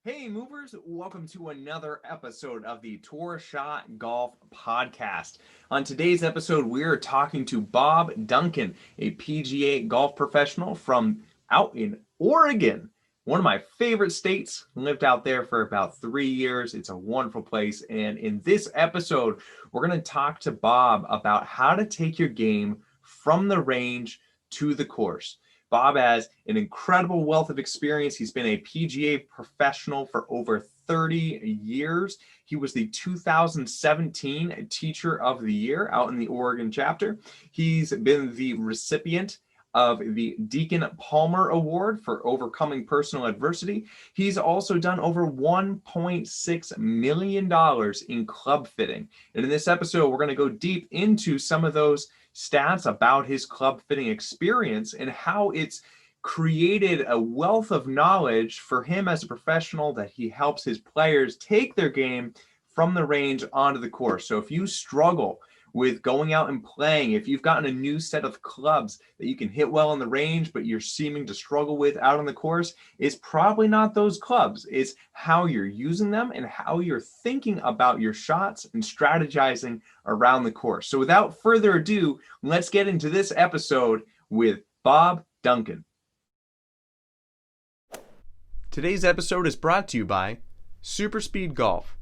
Hey movers, welcome to another episode of the Tour Shot Golf Podcast. On today's episode, we're talking to Bob Duncan, a PGA golf professional from out in Oregon, one of my favorite states. Lived out there for about 3 years. It's a wonderful place. And in this episode, we're going to talk to Bob about how to take your game from the range to the course. Bob has an incredible wealth of experience. He's been a PGA professional for over 30 years. He was the 2017 Teacher of the Year out in the Oregon chapter. He's been the recipient of the Deacon Palmer Award for overcoming personal adversity. He's also done over $1.6 million in club fitting. And in this episode, we're going to go deep into some of those stats about his club fitting experience and how it's created a wealth of knowledge for him as a professional that he helps his players take their game from the range onto the course. So if you struggle with going out and playing, if you've gotten a new set of clubs that you can hit well on the range, but you're seeming to struggle with out on the course, it's probably not those clubs. It's how you're using them and how you're thinking about your shots and strategizing around the course. So without further ado, let's get into this episode with Bob Duncan. Today's episode is brought to you by Superspeed Golf.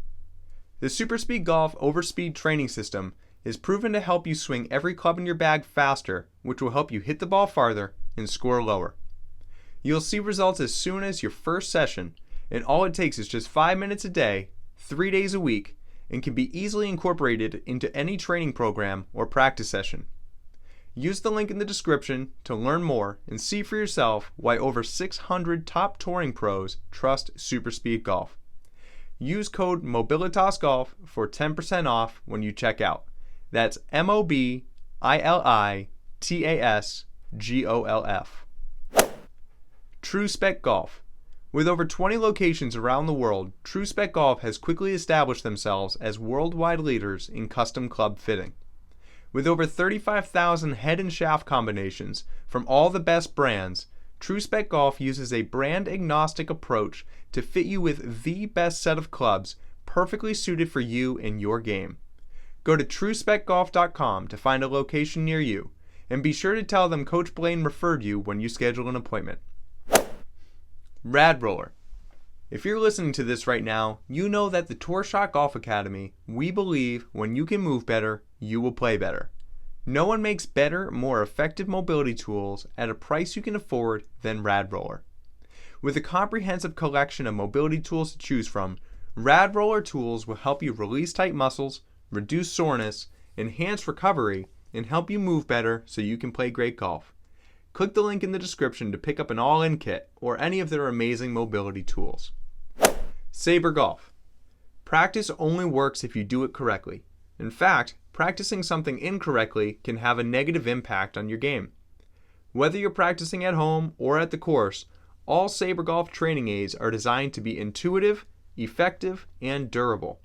The Superspeed Golf Overspeed training system is proven to help you swing every club in your bag faster, which will help you hit the ball farther and score lower. You'll see results as soon as your first session, and all it takes is just 5 minutes a day, 3 days a week, and can be easily incorporated into any training program or practice session. Use the link in the description to learn more and see for yourself why over 600 top touring pros trust Superspeed Golf. Use code MOBILITASGolf for 10% off when you check out. That's MOBILITASGOLF. TrueSpec Golf. With over 20 locations around the world, TrueSpec Golf has quickly established themselves as worldwide leaders in custom club fitting. With over 35,000 head and shaft combinations from all the best brands, TrueSpec Golf uses a brand-agnostic approach to fit you with the best set of clubs perfectly suited for you and your game. Go to TrueSpecGolf.com to find a location near you, and be sure to tell them Coach BLAINE referred you when you schedule an appointment. Rad Roller. If you're listening to this right now, you know that the Tour Shot Golf Academy, we believe when you can move better, you will play better. No one makes better, more effective mobility tools at a price you can afford than Rad Roller. With a comprehensive collection of mobility tools to choose from, Rad Roller tools will help you release tight muscles, reduce soreness, enhance recovery, and help you move better so you can play great golf. Click the link in the description to pick up an all-in kit or any of their amazing mobility tools. Sabre Golf. Practice only works if you do it correctly. In fact, practicing something incorrectly can have a negative impact on your game. Whether you're practicing at home or at the course, all Sabre Golf training aids are designed to be intuitive, effective, and durable.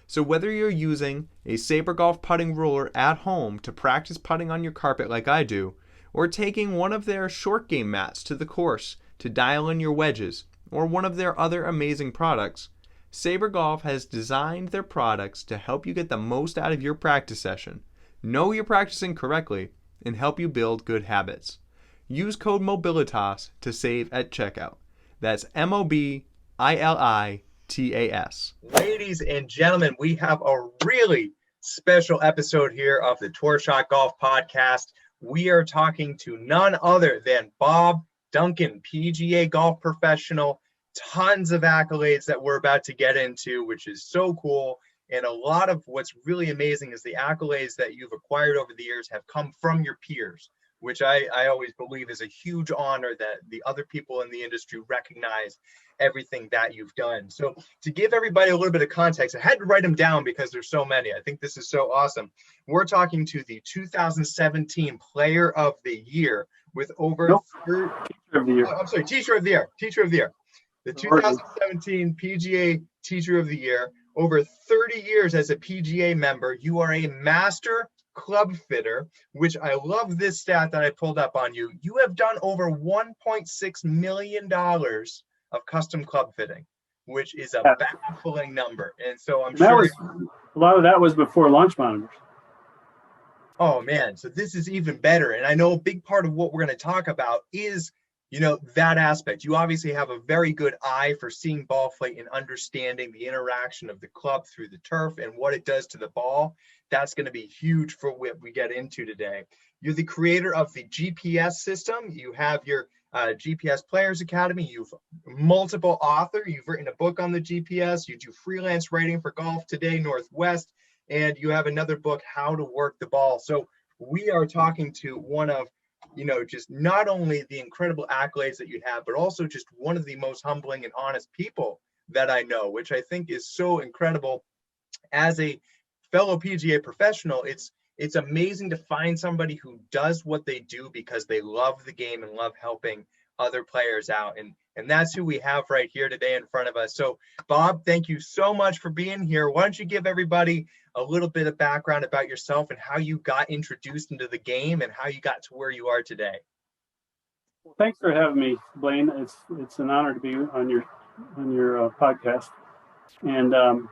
So whether you're using a Sabre Golf putting ruler at home to practice putting on your carpet like I do, or taking one of their short game mats to the course to dial in your wedges, or one of their other amazing products, Sabre Golf has designed their products to help you get the most out of your practice session, know you're practicing correctly, and help you build good habits. Use code MOBILITAS to save at checkout. That's MOBILITAS. Ladies and gentlemen, we have a really special episode here of the Tour Shot Golf Podcast. We are talking to none other than Bob Duncan, PGA golf professional. Tons of accolades that we're about to get into, which is so cool. And a lot of what's really amazing is the accolades that you've acquired over the years have come from your peers, which I always believe is a huge honor that the other people in the industry recognize everything that you've done. So to give everybody a little bit of context, I had to write them down because there's so many. I think this is so awesome. We're talking to the 2017 Player of the Year with over Teacher of the Year. Teacher of the Year. The 2017 PGA Teacher of the Year. Over 30 years as a PGA member, you are a master club fitter, which I love this stat that I pulled up on you. You have done over $1.6 million of custom club fitting. which is a Yeah. baffling number. And so I'm And sure a lot of that was before launch monitors. oh man, so this is even better. And I know a big part of what we're going to talk about is, that aspect. You obviously have a very good eye for seeing ball flight and understanding the interaction of the club through the turf and what it does to the ball. That's going to be huge for what we get into today. You're the creator of the GPS system. You have your GPS Players Academy. You've multiple author. You've written a book on the GPS. You do freelance writing for Golf Today Northwest. And you have another book, How to Work the Ball. So we are talking to one of, just not only the incredible accolades that you have, but also just one of the most humbling and honest people that I know, which I think is so incredible. As a fellow PGA professional, it's amazing to find somebody who does what they do because they love the game and love helping other players out. And that's who we have right here today in front of us. So Bob, thank you so much for being here. Why don't you give everybody a little bit of background about yourself and how you got introduced into the game and how you got to where you are today? Well, thanks for having me, Blaine. It's an honor to be on your podcast, and I'm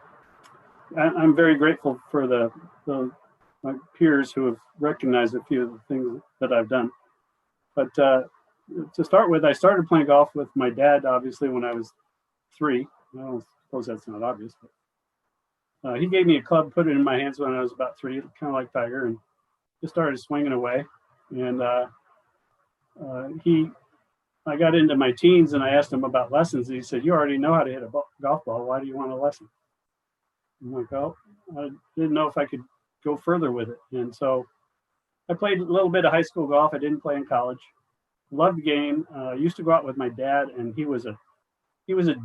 very grateful for my peers who have recognized a few of the things that I've done. But to start with, I started playing golf with my dad, obviously, when I was 3. I don't suppose that's not obvious, but he gave me a club, put it in my hands when I was about 3, kind of like Tiger, and just started swinging away. And I got into my teens, and I asked him about lessons. And he said, "You already know how to hit a golf ball. Why do you want a lesson?" I'm like, "Oh, I didn't know if I could go further with it." And so I played a little bit of high school golf. I didn't play in college. Loved the game. Used to go out with my dad, and he was a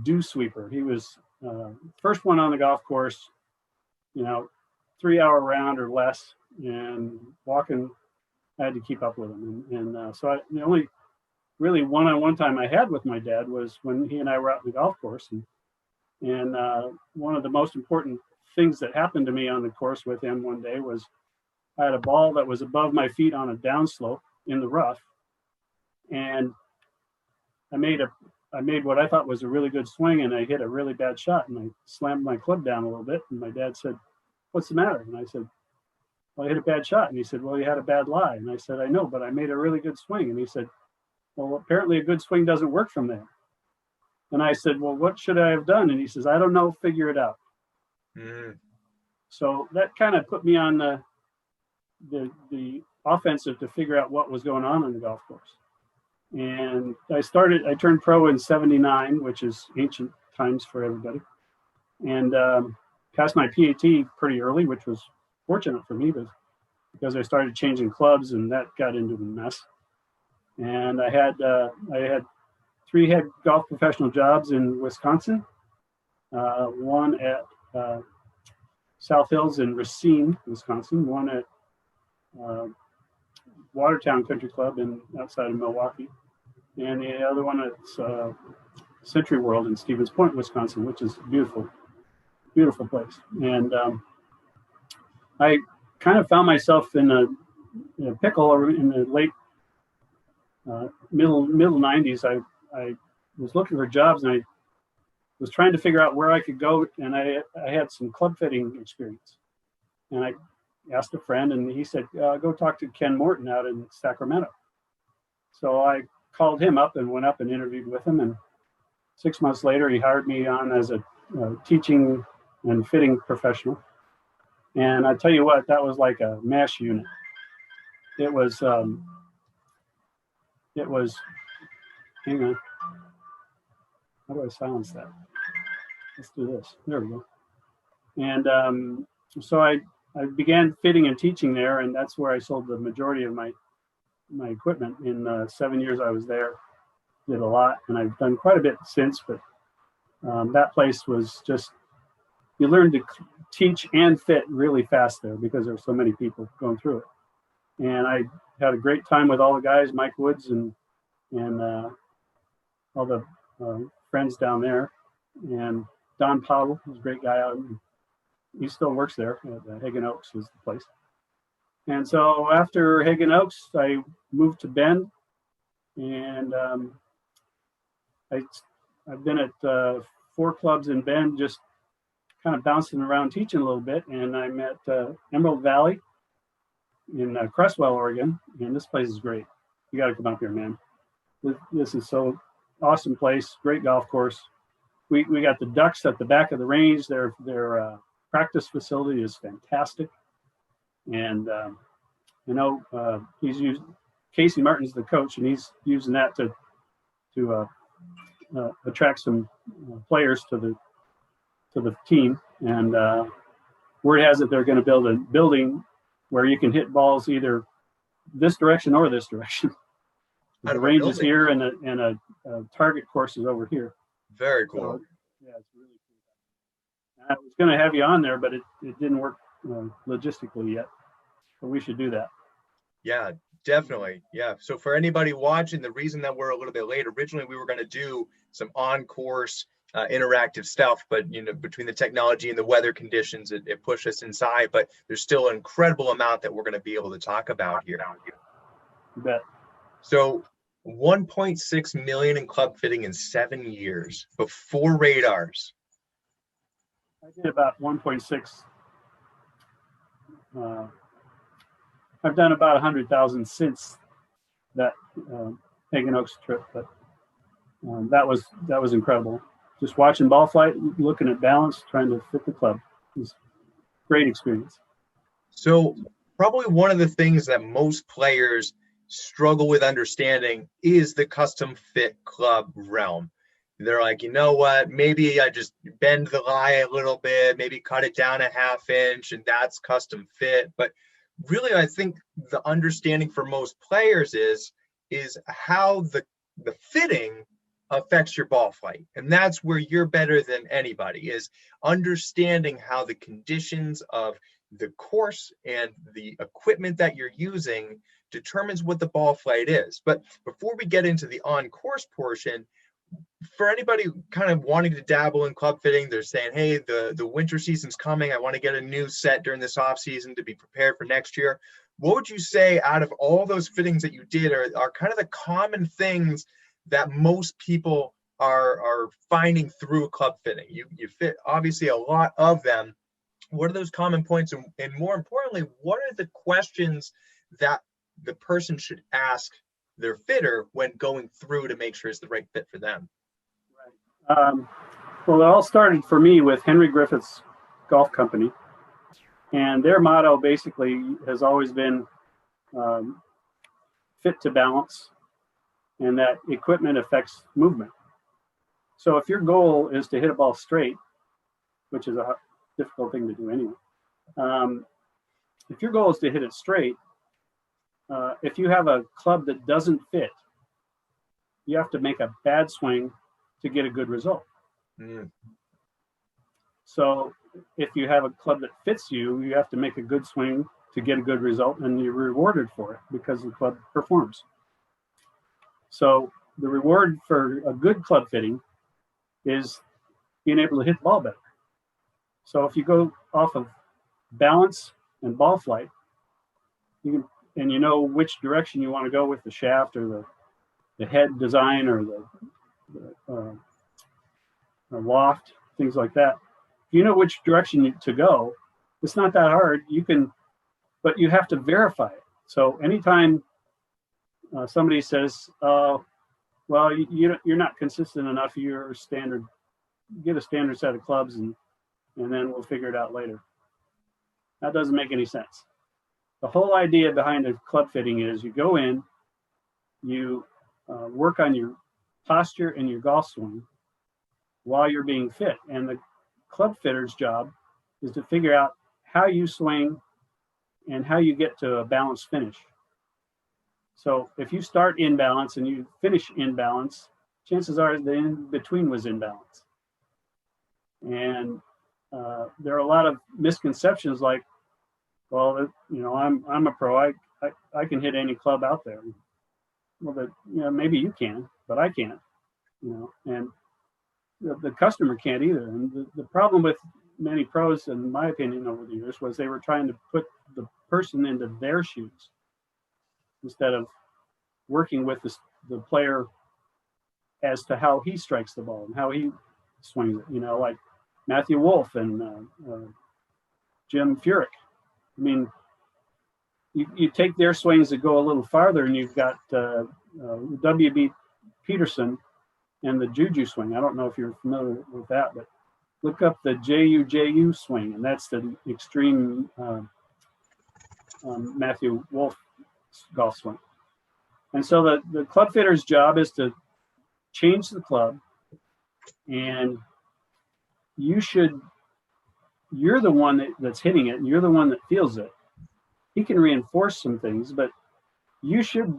dew sweeper. He was first one on the golf course, 3-hour round or less, and walking. I had to keep up with him, and so the only really one-on-one time I had with my dad was when he and I were out in the golf course, and one of the most important things that happened to me on the course with him one day was I had a ball that was above my feet on a downslope in the rough, and I made what I thought was a really good swing, and I hit a really bad shot, and I slammed my club down a little bit, and my dad said, "What's the matter?" And I said, "Well, I hit a bad shot." And he said, "Well, you had a bad lie." And I said, "I know, but I made a really good swing." And he said, "Well, apparently a good swing doesn't work from there." And I said, "Well, what should I have done?" And he says, "I don't know, figure it out." So that kind of put me on the offensive to figure out what was going on the golf course. And I turned pro in 79, which is ancient times for everybody. And passed my PAT pretty early, which was fortunate for me because I started changing clubs, and that got into a mess. And I had 3 head golf professional jobs in Wisconsin, one at South Hills in Racine, Wisconsin, one at Watertown Country Club outside of Milwaukee, and the other one at Century World in Stevens Point, Wisconsin, which is a beautiful, beautiful place. And I kind of found myself in a pickle in the late middle 90s. I was looking for jobs, and I was trying to figure out where I could go, and I had some club fitting experience. And I asked a friend, and he said, "Go talk to Ken Morton out in Sacramento." So I called him up and went up and interviewed with him, and 6 months later, he hired me on as a teaching and fitting professional. And I tell you what, that was like a MASH unit. It was, hang on. How do I silence that? Let's do this. There we go. And so I began fitting and teaching there, and that's where I sold the majority of my equipment in the 7 years I was there. Did a lot, and I've done quite a bit since, but that place was just, you learn to teach and fit really fast there because there's so many people going through it. And I had a great time with all the guys, Mike Woods and all the friends down there. And Don Powell was a great guy out. He still works there. Hagen Oaks is the place. And so after Hagen Oaks, I moved to Bend, and I've been at 4 clubs in Bend, just kind of bouncing around teaching a little bit. And I'm at Emerald Valley in Crestwell, Oregon. And this place is great. You got to come up here, man. This is so awesome place. Great golf course. We got the ducks at the back of the range. Their practice facility is fantastic. And, Casey Martin's the coach, and he's using that to attract some players to the team. And word has it they're going to build a building where you can hit balls either this direction or this direction. The range is here, and a target course is over here. Very cool. So, yeah, it's really cool. I was going to have you on there, but it didn't work logistically yet. But we should do that. Yeah, definitely. Yeah. So for anybody watching, the reason that we're a little bit late, originally we were going to do some on-course interactive stuff, but between the technology and the weather conditions, it pushed us inside. But there's still an incredible amount that we're going to be able to talk about here. You bet. So 1.6 million in club fitting in 7 years before radars. I did about 1.6. I've done about 100,000 since that Pagan Oaks trip, but that was incredible. Just watching ball flight, looking at balance, trying to fit the club. It was a great experience. So probably one of the things that most players struggle with understanding is the custom fit club realm. They're like, you know what, maybe I just bend the lie a little bit, maybe cut it down a ½ inch, and that's custom fit. But really, I think the understanding for most players is how the fitting affects your ball flight. And that's where you're better than anybody, is understanding how the conditions of the course and the equipment that you're using determines what the ball flight is. But before we get into the on-course portion, for anybody kind of wanting to dabble in club fitting, they're saying, hey, the winter season's coming. I want to get a new set during this off season to be prepared for next year. What would you say out of all those fittings that you did are kind of the common things that most people are finding through a club fitting? You fit obviously a lot of them. What are those common points? And more importantly, what are the questions that the person should ask their fitter when going through to make sure it's the right fit for them? Well, it all started for me with Henry Griffith's Golf Company, and their motto basically has always been fit to balance, and that equipment affects movement. So if your goal is to hit a ball straight, which is a difficult thing to do anyway, if your goal is to hit it straight, if you have a club that doesn't fit, you have to make a bad swing to get a good result. So if you have a club that fits you, you have to make a good swing to get a good result, and you're rewarded for it because the club performs. So the reward for a good club fitting is being able to hit the ball better. So if you go off of balance and ball flight, you know which direction you want to go with the shaft or the head design or the loft, things like that. If you know which direction to go, it's not that hard. But you have to verify it. So anytime somebody says, well, you're not consistent enough, you're standard, get a standard set of clubs and then we'll figure it out later. That doesn't make any sense. The whole idea behind a club fitting is you go in, you work on your posture and your golf swing while you're being fit. And the club fitter's job is to figure out how you swing and how you get to a balanced finish. So if you start in balance and you finish in balance, chances are the in between was in balance. And there are a lot of misconceptions like, well, I'm a pro. I can hit any club out there. Well, maybe you can, but I can't. And the customer can't either. And the problem with many pros, in my opinion, over the years, was they were trying to put the person into their shoes instead of working with the player as to how he strikes the ball and how he swings, like Matthew Wolf and Jim Furyk. I mean, you take their swings that go a little farther, and you've got W.B. Peterson and the Juju swing. I don't know if you're familiar with that, but look up the JU swing, and that's the extreme Matthew Wolf golf swing. And so the club fitter's job is to change the club, and you're the one that's hitting it, and you're the one that feels it. He can reinforce some things, but you should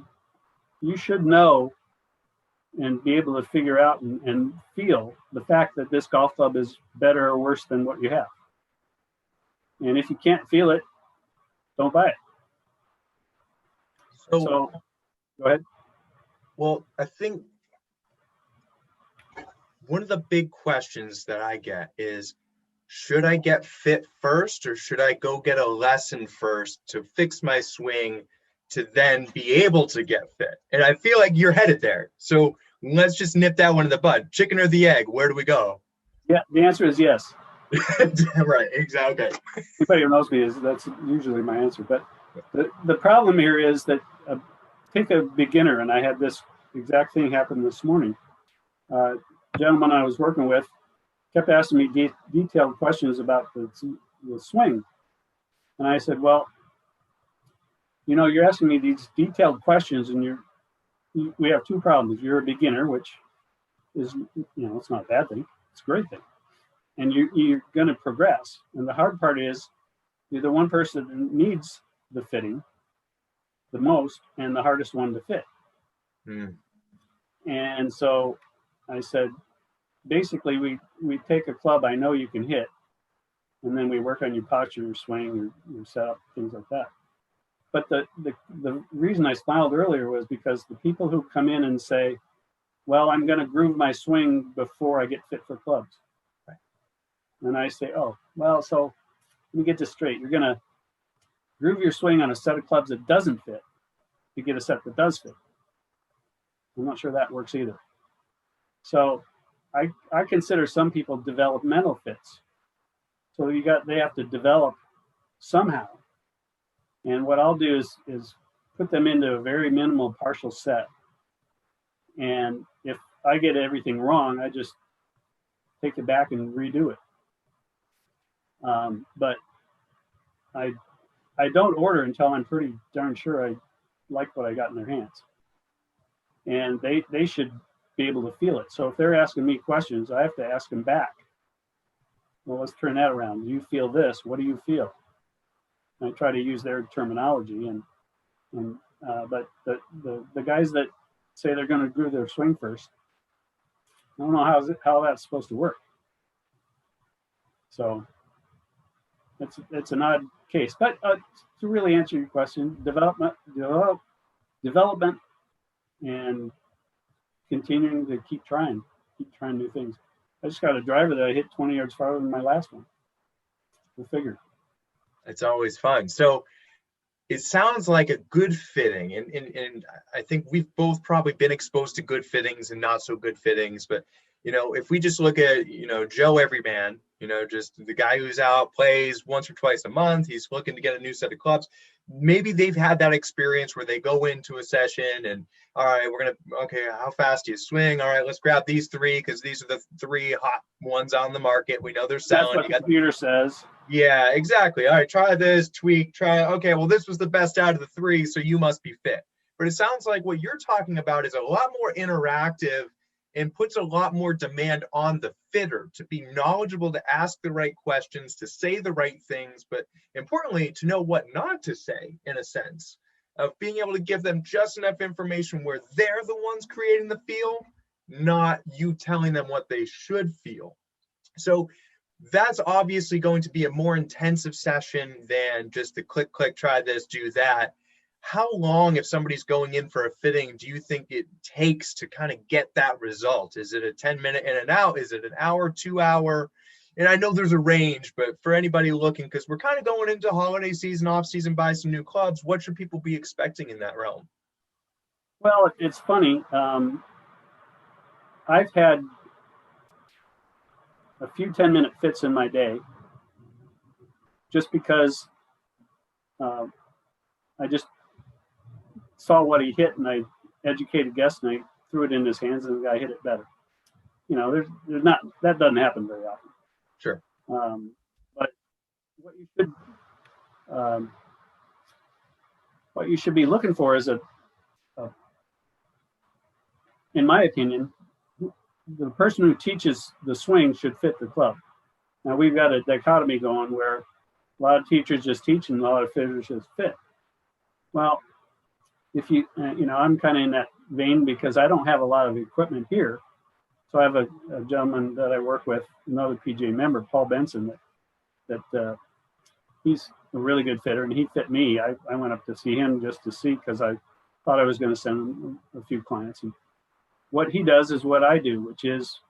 know and be able to figure out and feel the fact that this golf club is better or worse than what you have. And if you can't feel it, don't buy it. So go ahead. Well, I think one of the big questions that I get is, should I get fit first, or should I go get a lesson first to fix my swing to then be able to get fit? And I feel like you're headed there. So let's just nip that one in the bud. Chicken or the egg? Where do we go? Yeah, the answer is yes. Right, exactly. Anybody who knows me, that's usually my answer. But the problem here is that take a beginner, and I had this exact thing happen this morning. Gentleman I was working with kept asking me detailed questions about the swing. And I said, well, you're asking me these detailed questions, and we have two problems. You're a beginner, which is, it's not a bad thing. It's a great thing. And you're going to progress. And the hard part is you're the one person that needs the fitting the most and the hardest one to fit. And so I said, basically, we take a club I know you can hit, and then we work on your posture, your swing, your setup, things like that. But the reason I smiled earlier was because the people who come in and say, well, I'm going to groove my swing before I get fit for clubs. Right. And I say, oh, well, so let me get this straight. You're going to groove your swing on a set of clubs that doesn't fit to get a set that does fit. I'm not sure that works either. So I consider some people developmental fits. So they have to develop somehow. And what I'll do is put them into a very minimal partial set. And if I get everything wrong, I just take it back and redo it. But I don't order until I'm pretty darn sure I like what I got in their hands. And they should be able to feel it. So if they're asking me questions, I have to ask them back. Well, let's turn that around. You feel this. What do you feel? And I try to use their terminology. But the guys that say they're going to groove their swing first, I don't know how that's supposed to work. So it's an odd case. But to really answer your question, development, and continuing to keep trying new things. I just got a driver that I hit 20 yards farther than my last one. We'll figure. It's always fun. So it sounds like a good fitting, and I think we've both probably been exposed to good fittings and not so good fittings. But if we just look at Joe Everyman, just the guy who's out, plays once or twice a month, he's looking to get a new set of clubs. Maybe they've had that experience where they go into a session and, all right, okay, how fast do you swing? All right, let's grab these three because these are the three hot ones on the market. We know they're selling. That's what the computer says. Yeah, exactly. All right, try this, tweak, okay, well, this was the best out of the three, so you must be fit. But it sounds like what you're talking about is a lot more interactive and puts a lot more demand on the fitter to be knowledgeable, to ask the right questions, to say the right things, but importantly, to know what not to say, in a sense, of being able to give them just enough information where they're the ones creating the feel, not you telling them what they should feel. So that's obviously going to be a more intensive session than just the click, try this, do that. How long, if somebody's going in for a fitting, do you think it takes to kind of get that result? Is it a 10-minute in and out? Is it an hour, 2 hour? And I know there's a range, but for anybody looking, because we're kind of going into holiday season, off season, buy some new clubs, what should people be expecting in that realm? Well, it's funny. I've had a few 10-minute fits in my day, just because I just saw what he hit, and I educated guess, and I threw it in his hands, and the guy hit it better. There's not, that doesn't happen very often. Sure. But what you should be looking for is in my opinion, the person who teaches the swing should fit the club. Now we've got a dichotomy going where a lot of teachers just teach and a lot of fitters just fit. Well, if I'm kind of in that vein because I don't have a lot of equipment here. So I have a gentleman that I work with, another PGA member, Paul Benson, that he's a really good fitter, and he fit me. I went up to see him just to see, because I thought I was going to send him a few clients. And what he does is what I do, which is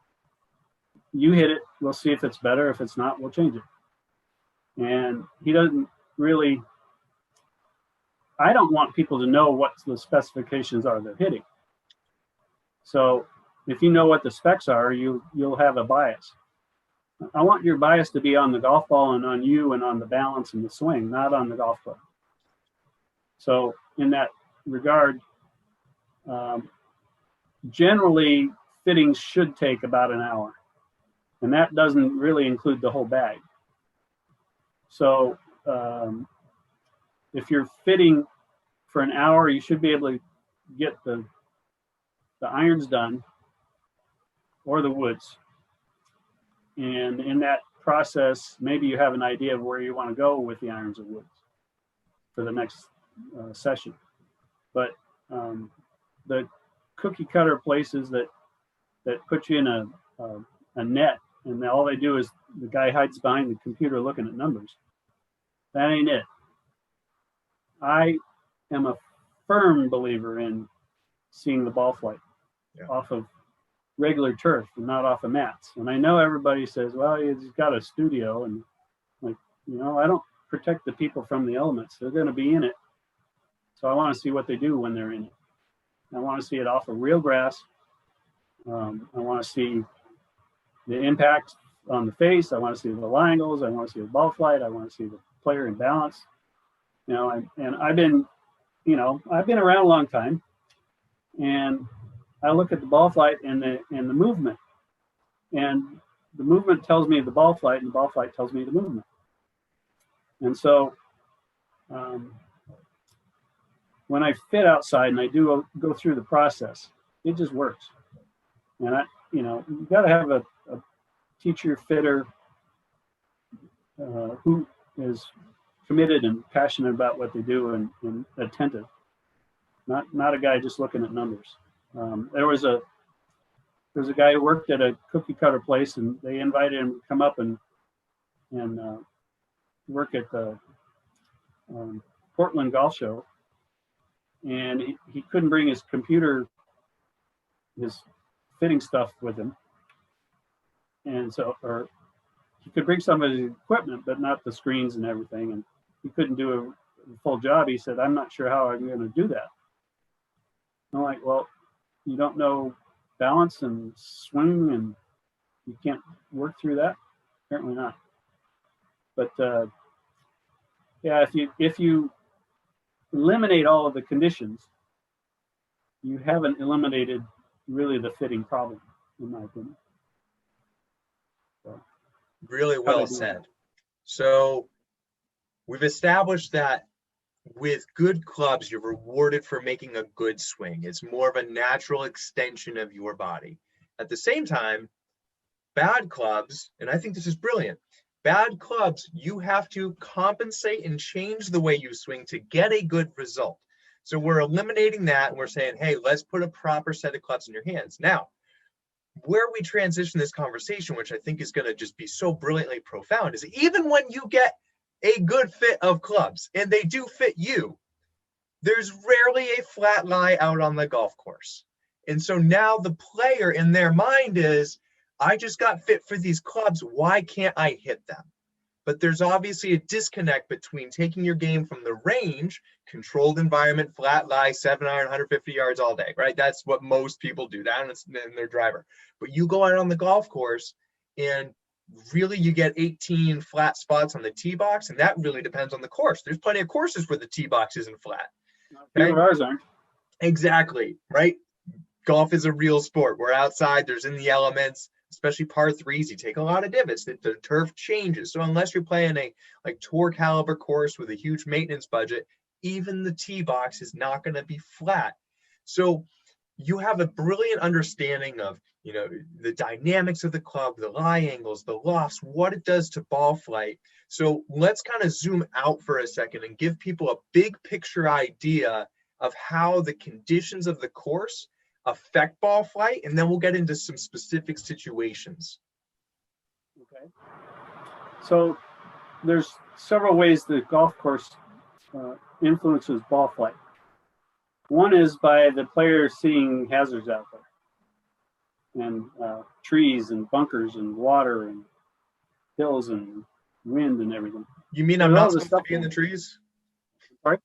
you hit it, we'll see if it's better. If it's not, we'll change it. And he doesn't really, I don't want people to know what the specifications are they're hitting. So if you know what the specs are, you'll have a bias. I want your bias to be on the golf ball and on you and on the balance and the swing, not on the golf club. So in that regard, generally fittings should take about an hour, and that doesn't really include the whole bag. So if you're fitting for an hour, you should be able to get the irons done, or the woods. And in that process, maybe you have an idea of where you want to go with the irons or woods for the next session. But the cookie cutter places that put you in a net, and all they do is the guy hides behind the computer looking at numbers, that ain't it. I am a firm believer in seeing the ball flight off of regular turf and not off of mats. And I know everybody says, well, he's got a studio, and I don't protect the people from the elements. They're going to be in it. So I want to see what they do when they're in it. I want to see it off of real grass. I want to see the impact on the face. I want to see the line angles. I want to see the ball flight. I want to see the player in balance. And I've been around a long time, and I look at the ball flight and the movement, and the movement tells me the ball flight, and the ball flight tells me the movement. And so when I fit outside and I do go through the process, it just works. And you got to have a teacher fitter who is committed and passionate about what they do and attentive, not a guy just looking at numbers. There's a guy who worked at a cookie cutter place, and they invited him to come up and work at the Portland Golf Show, and he couldn't bring his computer, his fitting stuff with him, and or he could bring some of his equipment, but not the screens and everything, and he couldn't do a full job. He said, I'm not sure how I'm going to do that. I'm like, well, you don't know balance and swing, and you can't work through that? Apparently not. But if you eliminate all of the conditions, you haven't eliminated really the fitting problem, in my opinion. So, really well said. So we've established that with good clubs, you're rewarded for making a good swing. It's more of a natural extension of your body. At the same time, bad clubs, and I think this is brilliant, bad clubs, you have to compensate and change the way you swing to get a good result. So we're eliminating that, and we're saying, hey, let's put a proper set of clubs in your hands. Now, where we transition this conversation, which I think is going to just be so brilliantly profound, is even when you get a good fit of clubs, and they do fit you, there's rarely a flat lie out on the golf course. And so now the player in their mind is, I just got fit for these clubs, why can't I hit them? But there's obviously a disconnect between taking your game from the range, controlled environment, flat lie, 7-iron, 150 yards all day, right? That's what most people do, that and their driver. But you go out on the golf course, and really you get 18 flat spots on the tee box, and that really depends on the course. There's plenty of courses where the tee box isn't flat. Okay? Ours aren't. Exactly, right? Golf is a real sport. We're outside, there's in the elements, especially par threes, you take a lot of divots. The turf changes. So unless you're playing a like tour caliber course with a huge maintenance budget, even the tee box is not going to be flat. So you have a brilliant understanding of, you know, the dynamics of the club, the lie angles, the lofts, what it does to ball flight. So let's kind of zoom out for a second and give people a big picture idea of how the conditions of the course affect ball flight, and then we'll get into some specific situations. Okay. So there's several ways the golf course influences ball flight. One is by the player seeing hazards out there, and trees and bunkers and water and hills and wind and everything. You mean I'm not supposed to be in the trees? Sorry?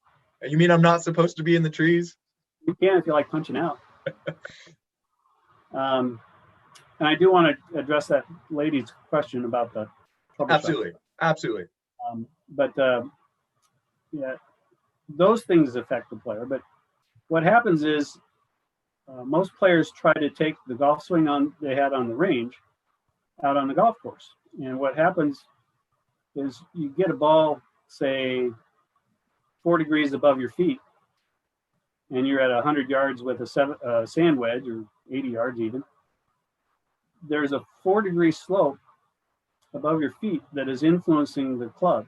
You mean I'm not supposed to be in the trees? You can if you like punching out. And I do want to address that lady's question about the trouble Absolutely. Absolutely. But yeah, those things affect the player. But what happens is most players try to take the golf swing they had on the range out on the golf course. And what happens is you get a ball, say, 4 degrees above your feet, and you're at 100 yards with a sand wedge, or 80 yards even. There's a 4-degree slope above your feet that is influencing the club.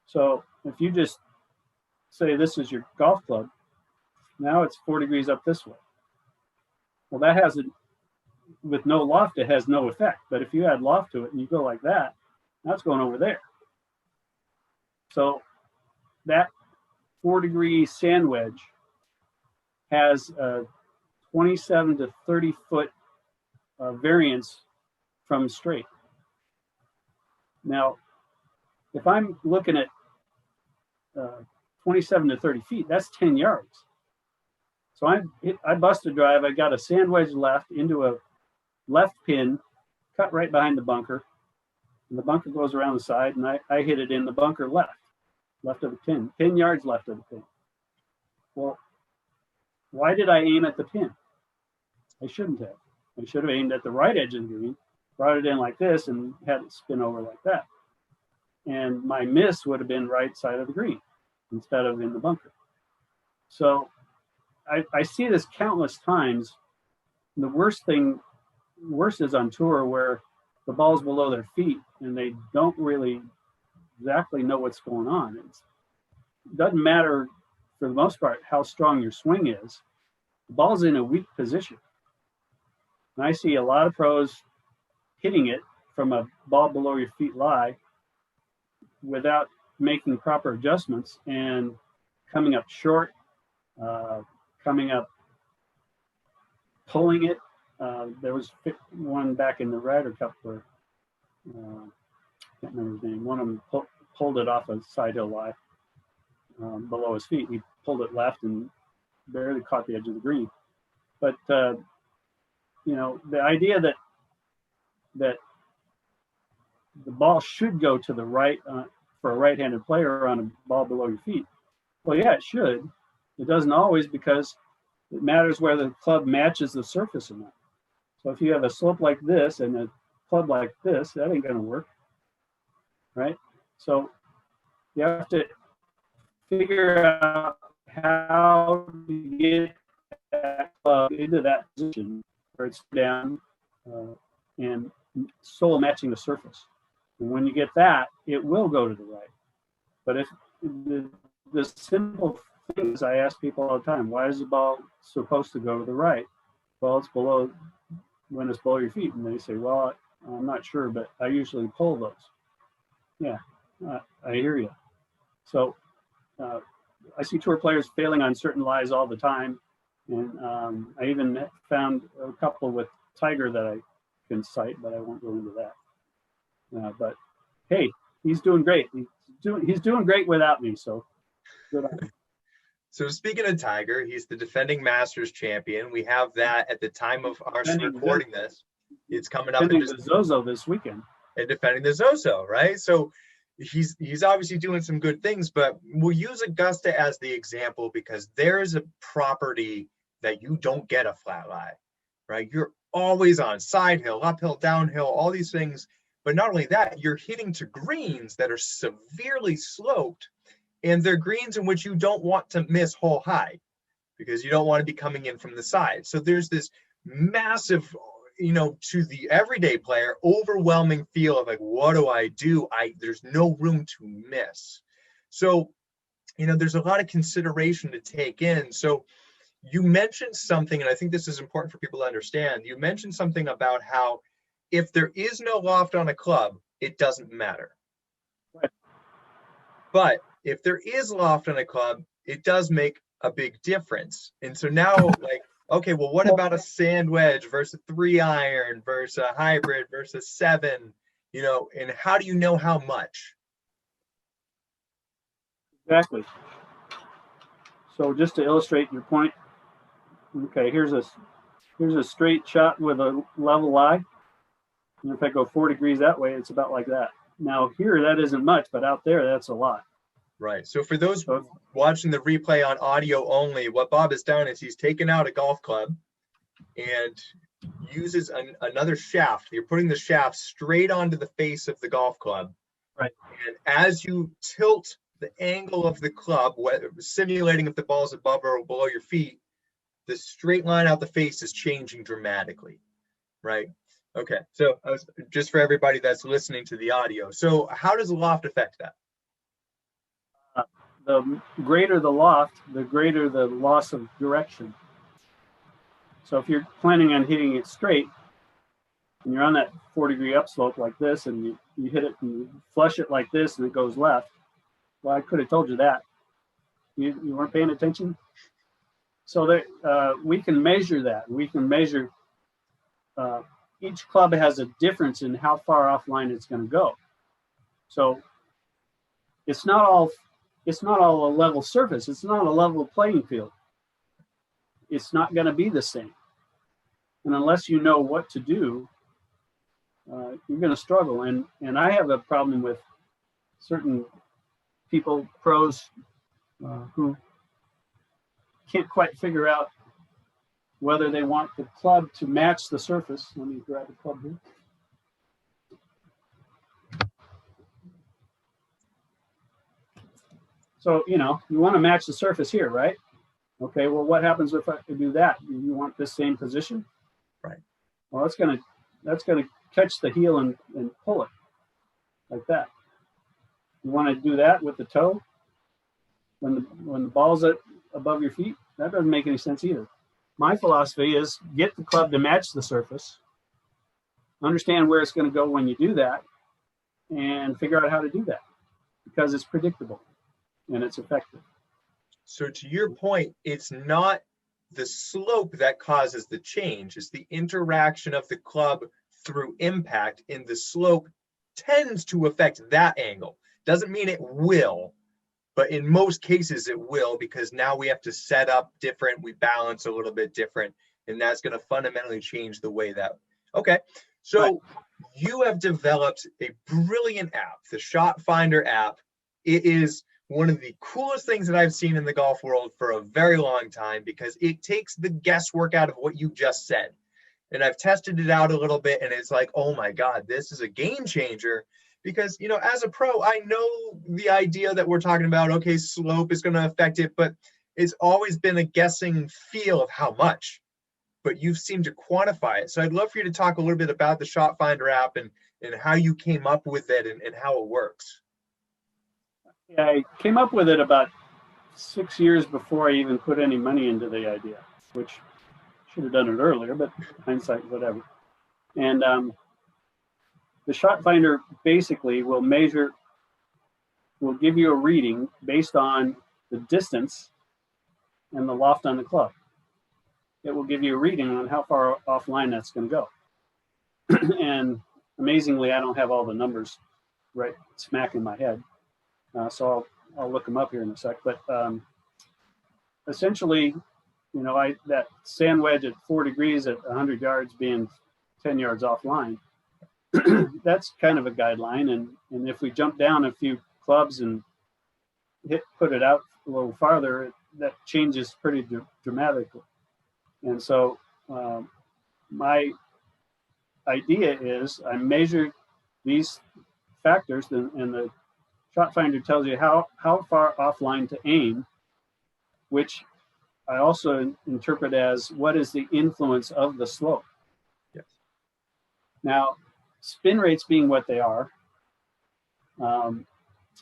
So if you just say this is your golf club, now it's 4 degrees up this way. Well, that has with no loft, it has no effect. But if you add loft to it and you go like that, that's going over there. So that 4-degree sand wedge has a 27 to 30 foot variance from straight. Now, if I'm looking at 27 to 30 feet, that's 10 yards. So I bust a drive. I got a sand wedge left into a left pin, cut right behind the bunker. And the bunker goes around the side, and I hit it in the bunker left of the pin, 10 yards left of the pin. Well, why did I aim at the pin? I shouldn't have. I should have aimed at the right edge of the green, brought it in like this, and had it spin over like that. And my miss would have been right side of the green instead of in the bunker. So I see this countless times. The worst is on tour where the ball's below their feet and they don't really exactly know what's going on. It doesn't matter for the most part how strong your swing is. The ball's in a weak position. And I see a lot of pros hitting it from a ball below your feet lie without making proper adjustments and coming up short, coming up, pulling it. There was one back in the Ryder Cup where, I can't remember his name, one of them pulled it off a side hill lie below his feet. He pulled it left and barely caught the edge of the green. But, you know, the idea that the ball should go to the right for a right-handed player on a ball below your feet. Well, yeah, it should. It doesn't always, because it matters where the club matches the surface or not. So if you have a slope like this and a club like this, that ain't going to work, right? So you have to figure out how to get that club into that position where it's down and sole matching the surface. And when you get that, it will go to the right. But if the simple things I ask people all the time, why is the ball supposed to go to the right? Well, it's below, when it's below your feet. And they say, well, I'm not sure, but I usually pull those. Yeah, I hear you. So I see tour players failing on certain lies all the time. And I even found a couple with Tiger that I can cite, but I won't go into that. But hey, he's doing great. He's doing great without me. So good on him. So speaking of Tiger, he's the defending Masters champion. We have that at the time of our recording this. It's coming up Defending the Zozo this weekend. and defending the Zozo, right? So he's obviously doing some good things, but we'll use Augusta as the example because there's a property that you don't get a flat lie, right? You're always on side hill, uphill, downhill, all these things. But not only that, you're hitting to greens that are severely sloped, and they're greens in which you don't want to miss hole high because you don't want to be coming in from the side. So there's this massive, to the everyday player, overwhelming feel of like, what do I do? There's no room to miss. So, there's a lot of consideration to take in. So you mentioned something, and I think this is important for people to understand. You mentioned something about how if there is no loft on a club, it doesn't matter. Right. But if there is loft on a club, it does make a big difference. And so now, like, okay, well, what about a sand wedge versus a 3-iron versus a hybrid versus 7? And how do you know how much? Exactly. So just to illustrate your point, okay, here's a straight shot with a level lie. And if I go 4 degrees that way, it's about like that. Now here, that isn't much, but out there, that's a lot. Right. So for those watching the replay on audio only, what Bob has done is he's taken out a golf club and uses another shaft. You're putting the shaft straight onto the face of the golf club. Right. And as you tilt the angle of the club, simulating if the ball's above or below your feet, the straight line out the face is changing dramatically. Right. Okay. So just for everybody that's listening to the audio. So how does the loft affect that? The greater the loft, the greater the loss of direction. So if you're planning on hitting it straight, and you're on that 4-degree upslope like this, and you hit it and you flush it like this, and it goes left, well, I could have told you that. You weren't paying attention? So that we can measure that. We can measure, each club has a difference in how far offline it's going to go. So it's not all a level surface. It's not a level playing field. It's not going to be the same. And unless you know what to do, you're going to struggle. And I have a problem with certain people, pros, who can't quite figure out whether they want the club to match the surface. Let me grab the club here. So, you want to match the surface here, right? Okay, well, what happens if I do that? You want this same position? Right. Well, that's gonna catch the heel and pull it like that. You want to do that with the toe when the ball's above your feet? That doesn't make any sense either. My philosophy is get the club to match the surface, understand where it's going to go when you do that, and figure out how to do that because it's predictable and it's effective. So to your point, it's not the slope that causes the change. It's the interaction of the club through impact, and the slope tends to affect that angle. Doesn't mean it will, but in most cases it will, because now we have to set up different, we balance a little bit different, and that's going to fundamentally change the way that, okay. So right. You have developed a brilliant app, the Shot Finder app. It is one of the coolest things that I've seen in the golf world for a very long time, because it takes the guesswork out of what you just said. And I've tested it out a little bit, and it's like, oh my God, this is a game changer. Because, as a pro, I know the idea that we're talking about, okay, slope is going to affect it, but it's always been a guessing feel of how much. But you've seemed to quantify it. So I'd love for you to talk a little bit about the Shot Finder app and how you came up with it and how it works. Yeah, I came up with it about 6 years before I even put any money into the idea, which should have done it earlier, but hindsight, whatever. And the Shot Finder basically will give you a reading based on the distance and the loft on the club. It will give you a reading on how far offline that's going to go. And amazingly, I don't have all the numbers right smack in my head. So I'll look them up here in a sec. But essentially, that sand wedge at 4 degrees at 100 yards being 10 yards offline. That's kind of a guideline. And if we jump down a few clubs and put it out a little farther, that changes pretty dramatically. And so my idea is I measure these factors, and the shot finder tells you how far offline to aim, which I also interpret as what is the influence of the slope. Yes. Now, spin rates being what they are,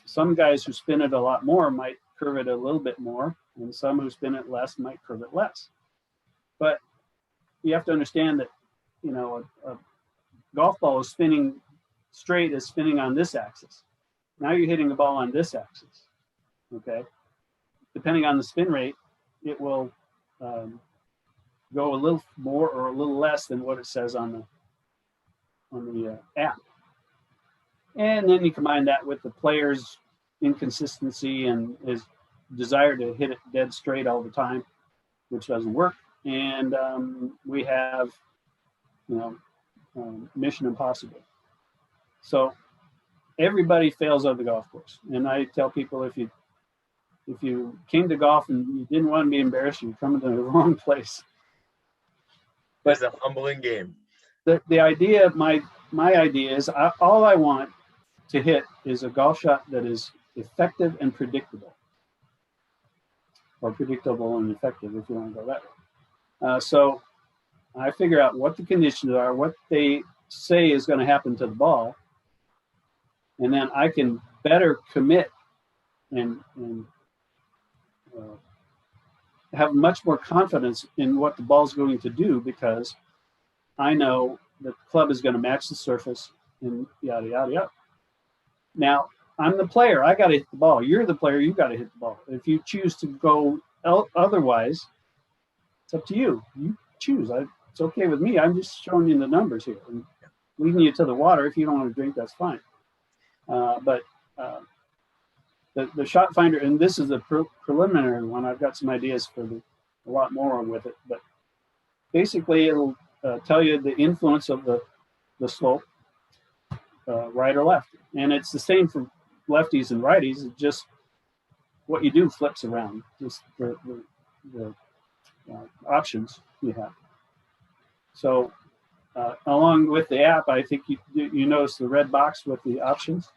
some guys who spin it a lot more might curve it a little bit more, and some who spin it less might curve it less. But you have to understand that, a golf ball is spinning straight, is spinning on this axis. Now you're hitting the ball on this axis, okay? Depending on the spin rate, it will go a little more or a little less than what it says on the app. And then you combine that with the player's inconsistency and his desire to hit it dead straight all the time, which doesn't work. And we have, mission impossible. So everybody fails on the golf course. And I tell people, if you came to golf and you didn't want to be embarrassed, you're coming to the wrong place. But it's a humbling game. The idea, my idea is all I want to hit is a golf shot that is effective and predictable, or predictable and effective, if you want to go that way. So I figure out what the conditions are, what they say is going to happen to the ball, and then I can better commit and have much more confidence in what the ball is going to do, because I know the club is going to match the surface and yada, yada, yada. Now, I'm the player. I got to hit the ball. You're the player. You got to hit the ball. If you choose to go otherwise, it's up to you. You choose. It's okay with me. I'm just showing you the numbers here and leading you to the water. If you don't want to drink, that's fine. But the shot finder, and this is a preliminary one. I've got some ideas for a lot more with it. But basically, it'll tell you the influence of the slope, right or left. And it's the same for lefties and righties. It's just what you do flips around, just the options you have. So along with the app, I think you notice the red box with the options.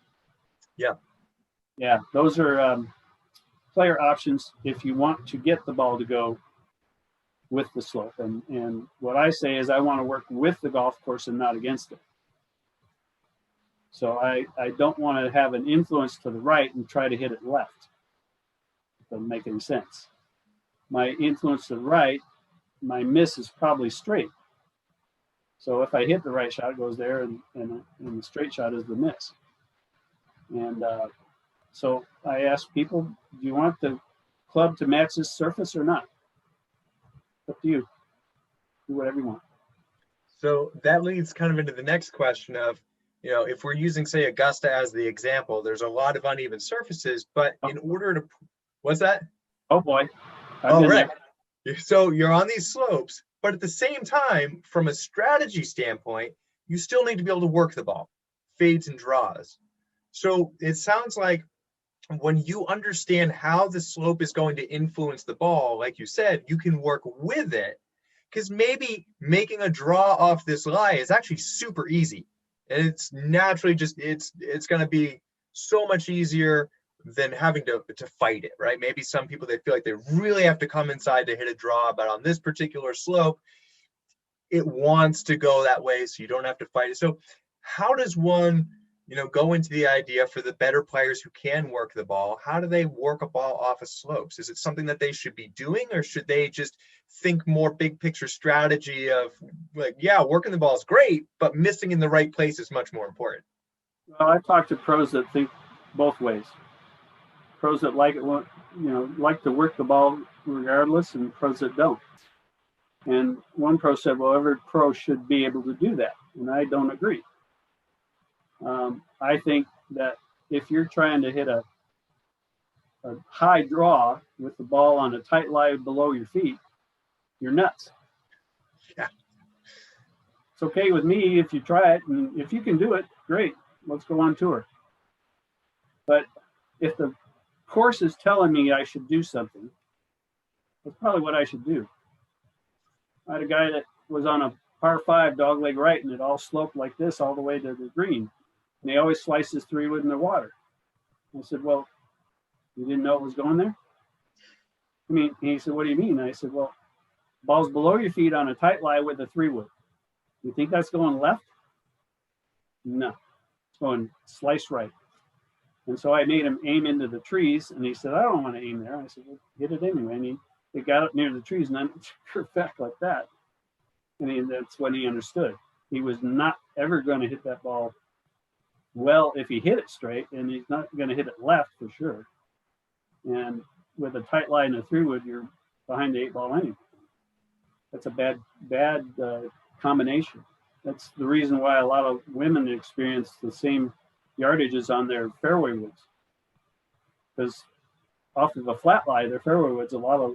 Yeah, those are player options if you want to get the ball to go with the slope. And what I say is I want to work with the golf course and not against it. So I don't want to have an influence to the right and try to hit it left. It doesn't make any sense. My influence to the right, my miss is probably straight. So if I hit the right shot, it goes there, and the straight shot is the miss. And so I ask people, do you want the club to match this surface or not? Up to you. Do whatever you want. So that leads kind of into the next question of, if we're using, say, Augusta as the example, there's a lot of uneven surfaces, but in order to, what's that? Oh boy. Oh, right. So you're on these slopes, but at the same time, from a strategy standpoint, you still need to be able to work the ball, fades and draws. So it sounds like when you understand how the slope is going to influence the ball, like you said, you can work with it, because maybe making a draw off this lie is actually super easy. And it's naturally just, it's going to be so much easier than having to fight it, right? Maybe some people, they feel like they really have to come inside to hit a draw, but on this particular slope, it wants to go that way, so you don't have to fight it. So how does one, go into the idea for the better players who can work the ball? How do they work a ball off of slopes? Is it something that they should be doing, or should they just think more big picture strategy of like, yeah, working the ball is great, but missing in the right place is much more important? Well, I talk to pros that think both ways. Pros that like to work the ball regardless, and pros that don't. And one pro said, well, every pro should be able to do that. And I don't agree. I think that if you're trying to hit a high draw with the ball on a tight lie below your feet, you're nuts. Yeah. it's okay with me if you try it, and if you can do it, great. Let's go on tour. But if the course is telling me I should do something, that's probably what I should do. I had a guy that was on a par 5 dogleg right, and it all sloped like this all the way to the green. And he always slices 3-wood in the water. I said, well, you didn't know it was going there? I mean, he said, what do you mean? I said, well, ball's below your feet on a tight lie with a 3-wood. You think that's going left? No, it's going slice right. And so I made him aim into the trees, and he said, I don't want to aim there. I said, well, hit it anyway. And he got up near the trees, and then it back like that. And that's when he understood. He was not ever going to hit that ball well if he hit it straight, and he's not going to hit it left for sure. And with a tight lie and a 3-wood, you're behind the 8-ball anyway. That's a bad combination. That's the reason why a lot of women experience the same yardages on their fairway woods. Because off of a flat lie, their fairway woods, a lot of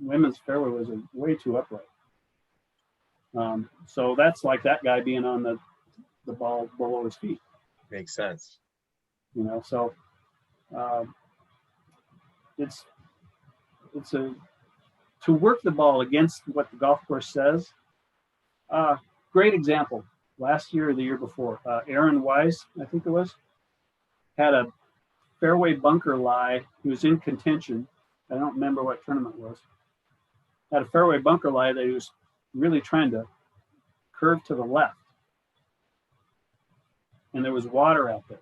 women's fairway woods are way too upright. So that's like that guy being on the ball below his feet. Makes sense. You know, so it's to work the ball against what the golf course says. Great example. Last year or the year before, Aaron Wise, I think it was, had a fairway bunker lie. He was in contention. I don't remember what tournament it was. Had a fairway bunker lie that he was really trying to curve to the left. And there was water out there.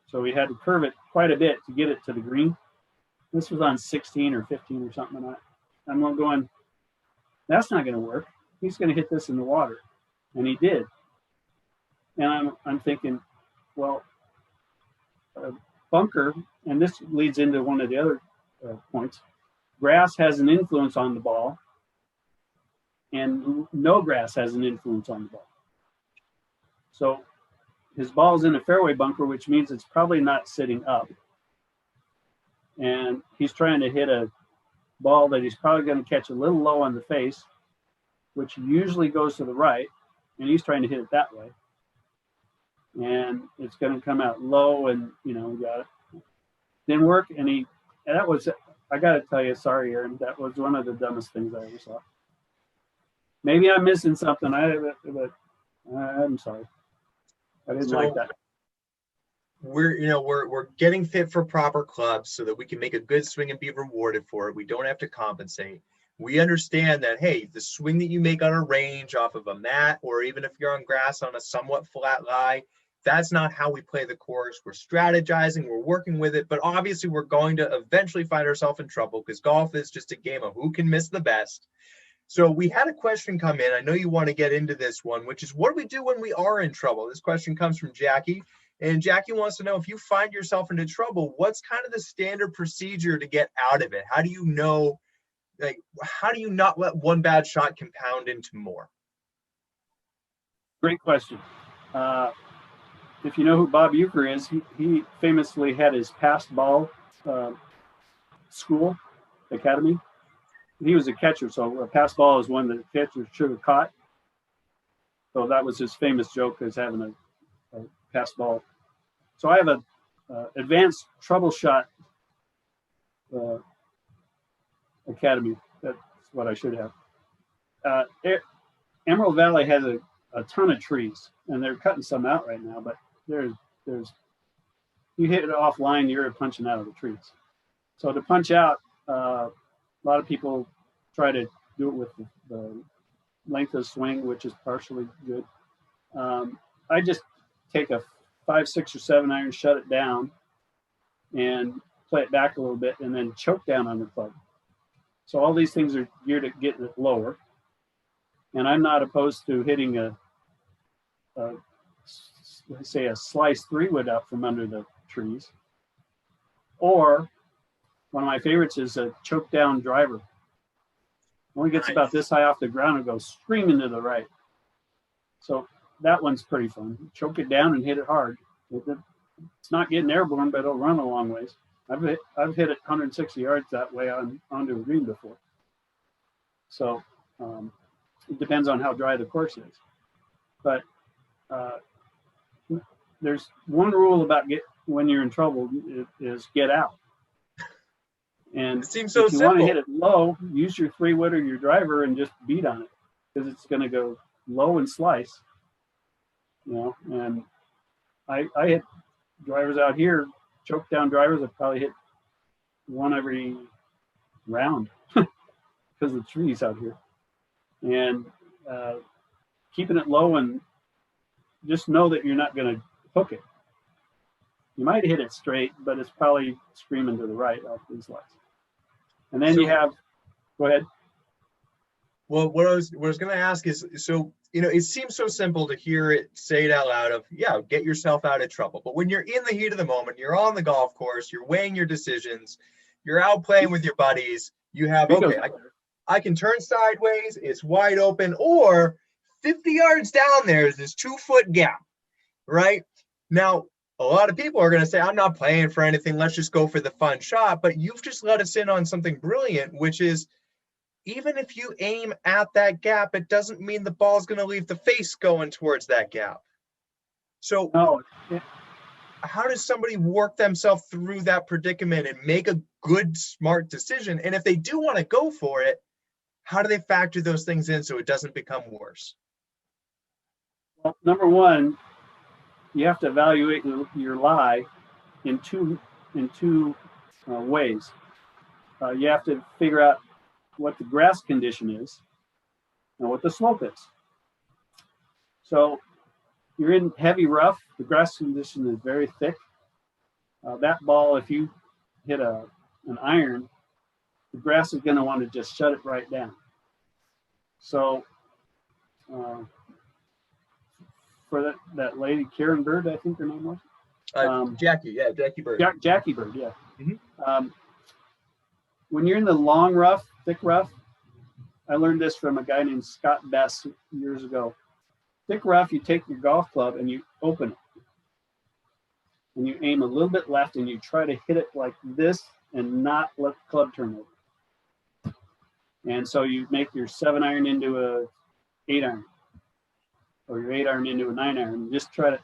So we had to curve it quite a bit to get it to the green. This was on 16 or 15 or something. And I'm going, that's not going to work. He's going to hit this in the water. And he did. And I'm thinking, well, bunker, and this leads into one of the other points, grass has an influence on the ball, and no grass has an influence on the ball. So his ball's in a fairway bunker, which means it's probably not sitting up. And he's trying to hit a ball that he's probably going to catch a little low on the face, which usually goes to the right, and he's trying to hit it that way. And it's going to come out low, and, you know, got it. Didn't work, and that was, I got to tell you, sorry, Aaron, that was one of the dumbest things I ever saw. Maybe I'm missing something, but I'm sorry. I didn't like that. We're getting fit for proper clubs so that we can make a good swing and be rewarded for it. We don't have to compensate. We understand that, hey, the swing that you make on a range off of a mat, or even if you're on grass on a somewhat flat lie, that's not how we play the course. We're strategizing, we're working with it, but obviously we're going to eventually find ourselves in trouble because golf is just a game of who can miss the best. So we had a question come in. I know you want to get into this one, which is, what do we do when we are in trouble? This question comes from Jackie. And Jackie wants to know, if you find yourself into trouble, what's kind of the standard procedure to get out of it? How do you know, like, how do you not let one bad shot compound into more? Great question. If you know who Bob Euchre is, he famously had his passed ball school, academy. He was a catcher, so a passed ball is one that the catcher should have caught. So that was his famous joke, as having a passed ball. So I have a advanced troubleshot academy. That's what I should have. Emerald Valley has a ton of trees, and they're cutting some out right now, but there's you hit it offline, you're punching out of the trees. So to punch out, a lot of people try to do it with the length of swing, which is partially good. I just take a 5, 6, or 7 iron, shut it down, and play it back a little bit, and then choke down on the club. So all these things are geared at getting it lower. And I'm not opposed to hitting a slice 3-wood out from under the trees. Or one of my favorites is a choke down driver. Only gets about this high off the ground and goes screaming to the right. So that one's pretty fun. Choke it down and hit it hard. It's not getting airborne, but it'll run a long ways. I've hit it 160 yards that way onto a green before. So it depends on how dry the course is. But there's one rule about when you're in trouble is get out. And It seems so if you want to simple. hit it low, use your 3-wood or your driver and just beat on it, because it's going to go low and slice. And I hit drivers out here, choke down drivers. I probably hit one every round because of the trees out here. And keeping it low, and just know that you're not going to hook it. You might hit it straight, but it's probably screaming to the right off these lights. And then go ahead. Well, what I was going to ask is, so, it seems so simple to hear it, say it out loud of, yeah, get yourself out of trouble. But when you're in the heat of the moment, you're on the golf course, you're weighing your decisions, you're out playing with your buddies, you have, okay, I can turn sideways, it's wide open, or 50 yards down there is this 2-foot gap, right? Now, a lot of people are going to say, I'm not playing for anything, let's just go for the fun shot. But you've just let us in on something brilliant, which is, even if you aim at that gap, it doesn't mean the ball's going to leave the face going towards that gap. So how does somebody work themselves through that predicament and make a good, smart decision? And if they do want to go for it, how do they factor those things in so it doesn't become worse? Well, number one, you have to evaluate your lie in two ways. You have to figure out what the grass condition is and what the slope is. So you're in heavy rough, the grass condition is very thick. That ball, if you hit an iron, the grass is going to want to just shut it right down. So for that lady, Karen Bird, I think her name was. Jackie Bird. Jackie Bird, yeah. Mm-hmm. When you're in the long rough, thick rough, I learned this from a guy named Scott Bess years ago. Thick rough, you take your golf club and you open it. And you aim a little bit left and you try to hit it like this and not let the club turn over. And so you make your 7-iron into a 8-iron, or your 8-iron into a 9-iron. Just try to,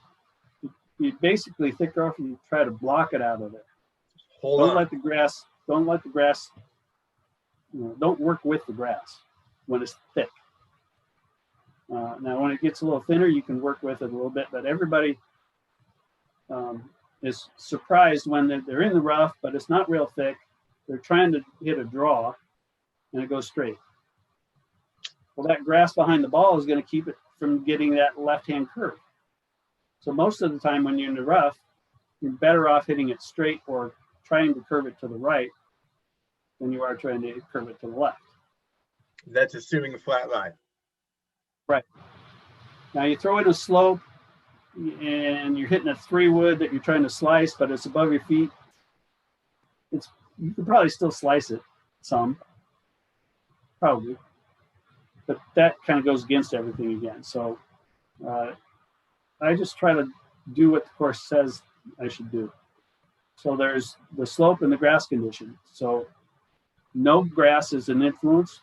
you basically thick rough and you try to block it out of there. Don't let the grass, don't work with the grass when it's thick. Now, when it gets a little thinner, you can work with it a little bit, but everybody is surprised when they're in the rough, but it's not real thick. They're trying to hit a draw, and it goes straight. Well, that grass behind the ball is going to keep it from getting that left-hand curve. So most of the time when you're in the rough, you're better off hitting it straight or trying to curve it to the right than you are trying to curve it to the left. That's assuming a flat line. Right. Now you throw in a slope and you're hitting a 3-wood that you're trying to slice, but it's above your feet. You could probably still slice it some, probably, but that kind of goes against everything again. So I just try to do what the course says I should do. So there's the slope and the grass condition. So no grass is an influence.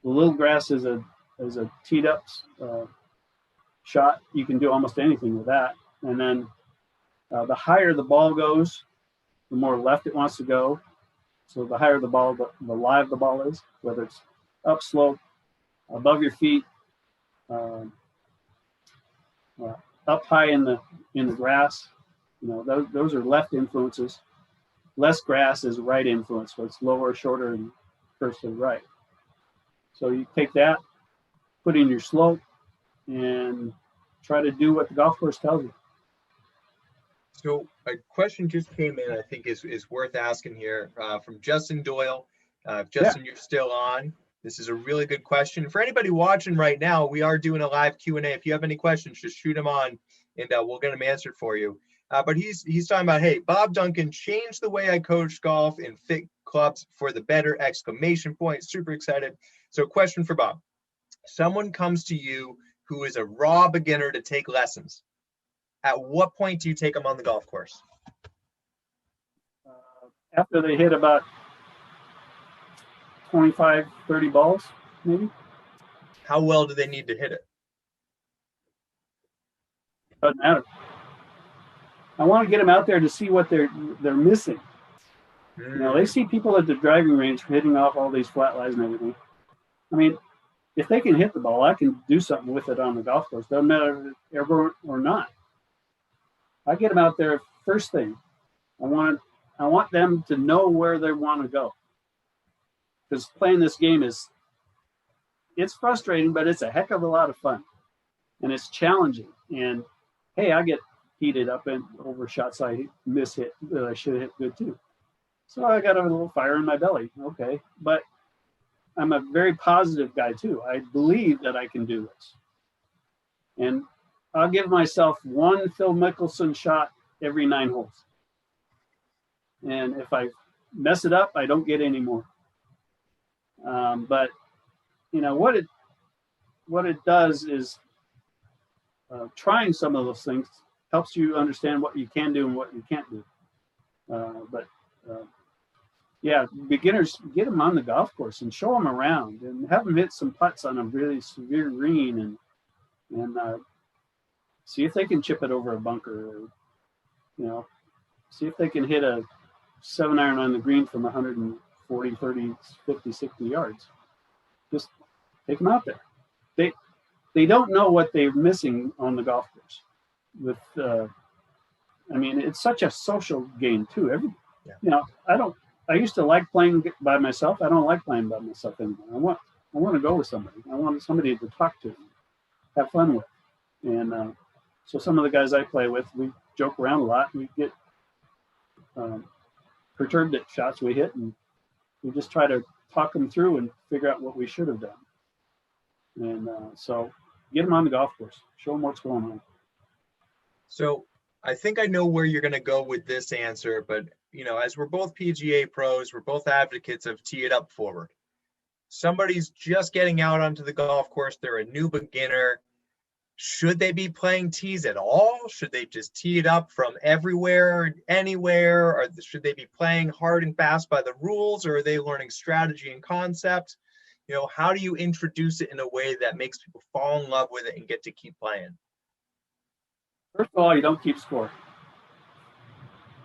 The little grass is a teed up shot. You can do almost anything with that. And then the higher the ball goes, the more left it wants to go. So the higher the ball, the live the ball is, whether it's up slope, above your feet, up high in the grass. Those are left influences. Less grass is right influence, so it's lower, shorter, and curves to the right. So you take that, put in your slope, and try to do what the golf course tells you. So a question just came in, I think is worth asking here from Justin Doyle. Justin, You're still on. This is a really good question. For anybody watching right now, we are doing a live Q&A. If you have any questions, just shoot them on and we'll get them answered for you. But he's talking about, hey, Bob Duncan changed the way I coach golf and fit clubs for the better, ! Super excited. So question for Bob. Someone comes to you who is a raw beginner to take lessons. At what point do you take them on the golf course? After they hit about 25, 30 balls, maybe. How well do they need to hit it? Doesn't matter. I want to get them out there to see what they're missing. You know, they see people at the driving range hitting off all these flat lies and everything. I mean, if they can hit the ball, I can do something with it on the golf course. Doesn't matter if it's ever or not. I get them out there first thing. I want them to know where they want to go. Because playing this game it's frustrating, but it's a heck of a lot of fun. And it's challenging. And hey, I get heated up and over shots I miss hit that I should have hit good too. So I got a little fire in my belly. Okay. But I'm a very positive guy too. I believe that I can do this. And I'll give myself one Phil Mickelson shot every 9 holes. And if I mess it up, I don't get any more. But you know what it does is trying some of those things helps you understand what you can do and what you can't do. Yeah, beginners, get them on the golf course and show them around and have them hit some putts on a really severe green and see if they can chip it over a bunker, or, you know, see if they can hit a 7-iron on the green from 140, 30, 50, 60 yards. Just take them out there. They don't know what they're missing on the golf course. I mean, it's such a social game too. You know, I used to like playing by myself. I don't like playing by myself anymore. I want to go with somebody. I want somebody to talk to, have fun with. And so some of the guys I play with, we joke around a lot. We get perturbed at shots we hit, and we just try to talk them through and figure out what we should have done. And so get them on the golf course. Show them what's going on. So I think I know where you're going to go with this answer, but you know, as we're both PGA pros, we're both advocates of tee it up forward. Somebody's just getting out onto the golf course. They're a new beginner. Should they be playing tees at all? Should they just tee it up from everywhere, anywhere? Or should they be playing hard and fast by the rules? Or are they learning strategy and concept? You know, how do you introduce it in a way that makes people fall in love with it and get to keep playing? First of all, you don't keep score.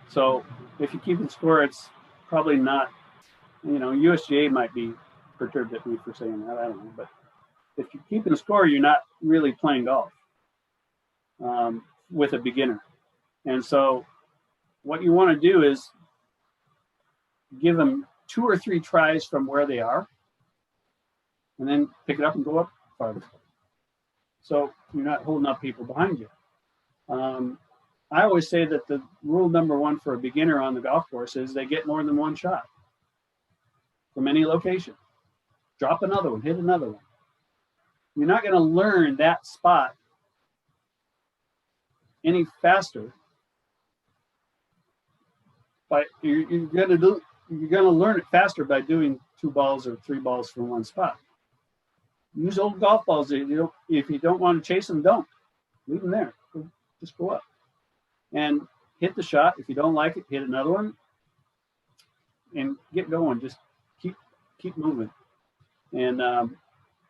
So if you keep score, it's probably not, you know, USGA might be perturbed at me for saying that. I don't know. But if you're keeping score, you're not really playing golf with a beginner. And so what you want to do is give them 2 or 3 tries from where they are, and then pick it up and go up farther. So you're not holding up people behind you. I always say that the rule number 1 for a beginner on the golf course is they get more than 1 shot from any location. Drop another one, hit another one. You're not going to learn that spot any faster. But you're going to learn it faster by doing 2 balls or 3 balls from one spot. Use old golf balls. If you don't want to chase them, don't. Leave them there. Just go up and hit the shot. If you don't like it, hit another one and get going. Just keep moving and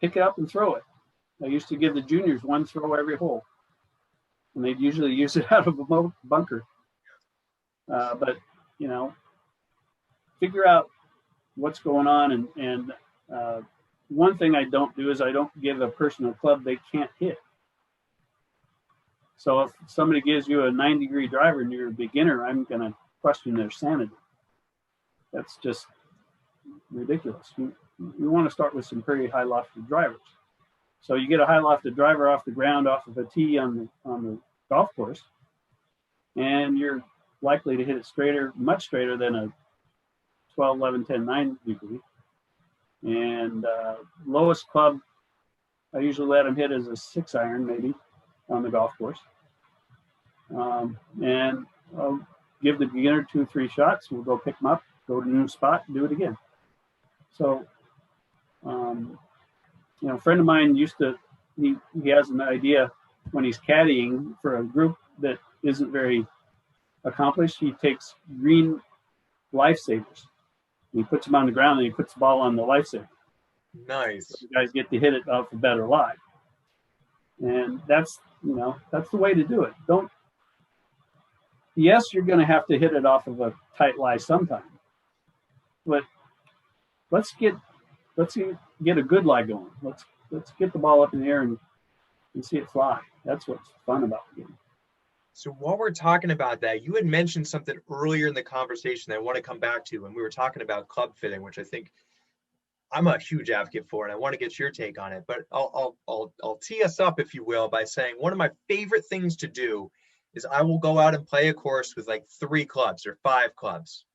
pick it up and throw it. I used to give the juniors 1 throw every hole, and they'd usually use it out of a bunker. But you know, figure out what's going on. And one thing I don't do is I don't give a person a club they can't hit. So if somebody gives you a 9-degree driver and you're a beginner, I'm going to question their sanity. That's just ridiculous. You want to start with some pretty high lofted drivers. So you get a high lofted driver off the ground, off of a tee on the golf course, and you're likely to hit it straighter, much straighter than a 12, 11, 10, 9 degree. And lowest club, I usually let them hit as a 6-iron maybe on the golf course. And I'll give the beginner 2 or 3 shots. We'll go pick them up, go to a new spot, and do it again. So, you know, a friend of mine he has an idea when he's caddying for a group that isn't very accomplished. He takes green lifesavers. He puts them on the ground and he puts the ball on the lifesaver. Nice. So the guys get to hit it off a better lie. And that's that's the way to do it. Yes, you're going to have to hit it off of a tight lie sometime, but let's get a good lie going. Let's get the ball up in the air and see it fly. That's what's fun about the game. So while we're talking about that, you had mentioned something earlier in the conversation that I want to come back to when we were talking about club fitting, which I think I'm a huge advocate for, and I want to get your take on it. But I'll tee us up, if you will, by saying one of my favorite things to do is I will go out and play a course with like 3 clubs or 5 clubs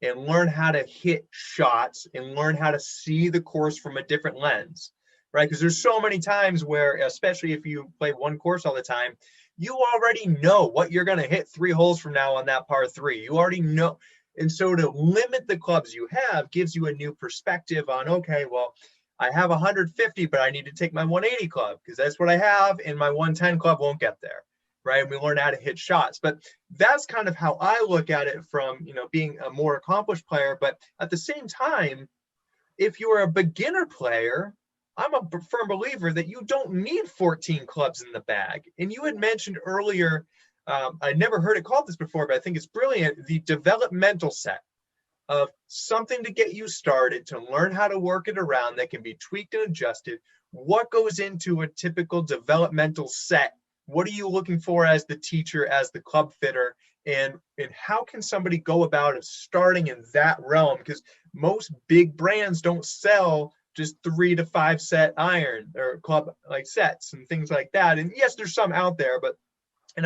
and learn how to hit shots and learn how to see the course from a different lens, right? Because there's so many times where, especially if you play one course all the time, you already know what you're going to hit 3 holes from now on that par 3. You already know. And so to limit the clubs you have gives you a new perspective on, okay, well, I have 150, but I need to take my 180 club because that's what I have, and my 110 club won't get there, right? And we learn how to hit shots. But that's kind of how I look at it from, being a more accomplished player. But at the same time, if you're a beginner player, I'm a firm believer that you don't need 14 clubs in the bag. And you had mentioned earlier, I never heard it called this before, but I think it's brilliant, the developmental set of something to get you started, to learn how to work it around that can be tweaked and adjusted. What goes into a typical developmental set? What are you looking for as the teacher, as the club fitter? And how can somebody go about it starting in that realm? Because most big brands don't sell just 3 to 5 set iron or club like sets and things like that. And yes, there's some out there, but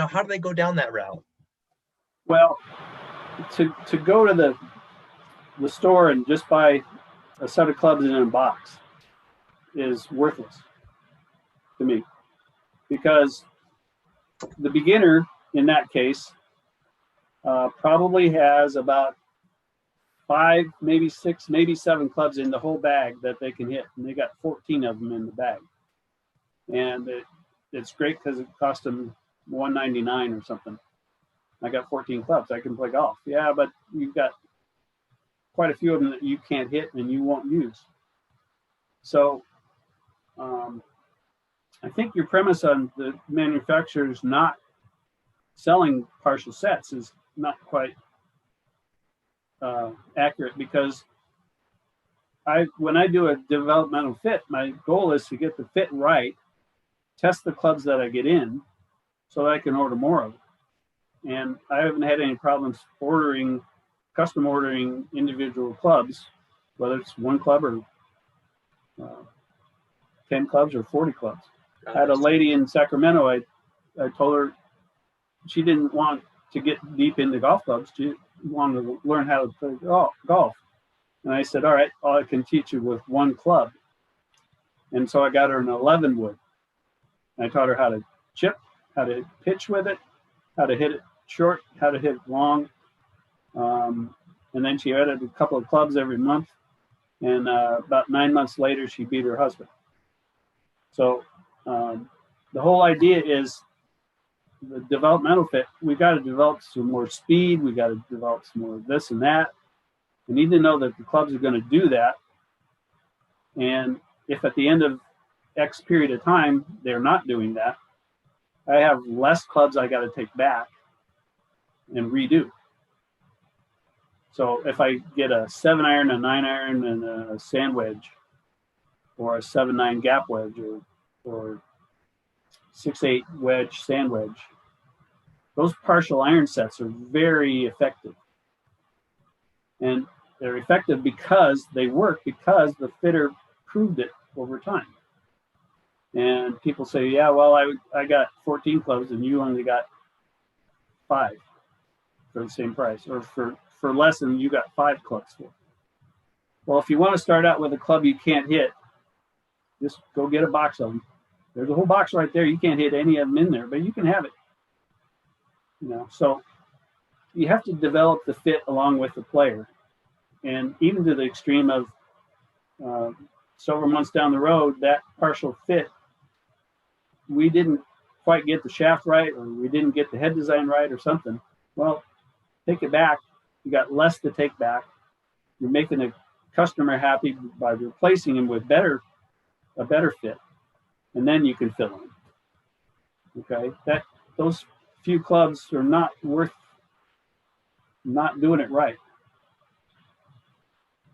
how do they go down that route? Well, to go to the store and just buy a set of clubs in a box is worthless to me, because the beginner in that case probably has about 5, maybe 6, maybe 7 clubs in the whole bag that they can hit, and they got 14 of them in the bag. And it's great because it cost them $199 or something. I got 14 clubs. I can play golf. Yeah, but you've got quite a few of them that you can't hit and you won't use. So I think your premise on the manufacturers not selling partial sets is not quite accurate, because when I do a developmental fit, my goal is to get the fit right, test the clubs that I get in so that I can order more of them. And I haven't had any problems custom ordering individual clubs, whether it's 1 club or 10 clubs or 40 clubs. I had a lady in Sacramento, I told her she didn't want to get deep into golf clubs. She wanted to learn how to play golf. And I said, all right, I can teach you with 1 club. And so I got her an 11 wood. I taught her how to chip, how to pitch with it, how to hit it short, how to hit it long. And then she added a couple of clubs every month. And about 9 months later, she beat her husband. So the whole idea is the developmental fit. We got to develop some more speed. We got to develop some more this and that. We need to know that the clubs are going to do that. And if at the end of X period of time, they're not doing that, I have less clubs I got to take back and redo. So if I get a 7-iron, a 9-iron, and a sand wedge, or a 7-9 gap wedge, or 6-8 wedge, sand wedge, those partial iron sets are very effective. And they're effective because they work, because the fitter proved it over time. And people say, yeah, well, I got 14 clubs and you only got 5 for the same price, or for less than you got 5 clubs for. Well, if you want to start out with a club you can't hit, just go get a box of them. There's a whole box right there. You can't hit any of them in there, but you can have it. So you have to develop the fit along with the player. And even to the extreme of several months down the road, that partial fit, we didn't quite get the shaft right, or we didn't get the head design right or something. Well, take it back. You got less to take back. You're making a customer happy by replacing him with a better fit. And then you can fill in. Okay, those few clubs are not worth not doing it right.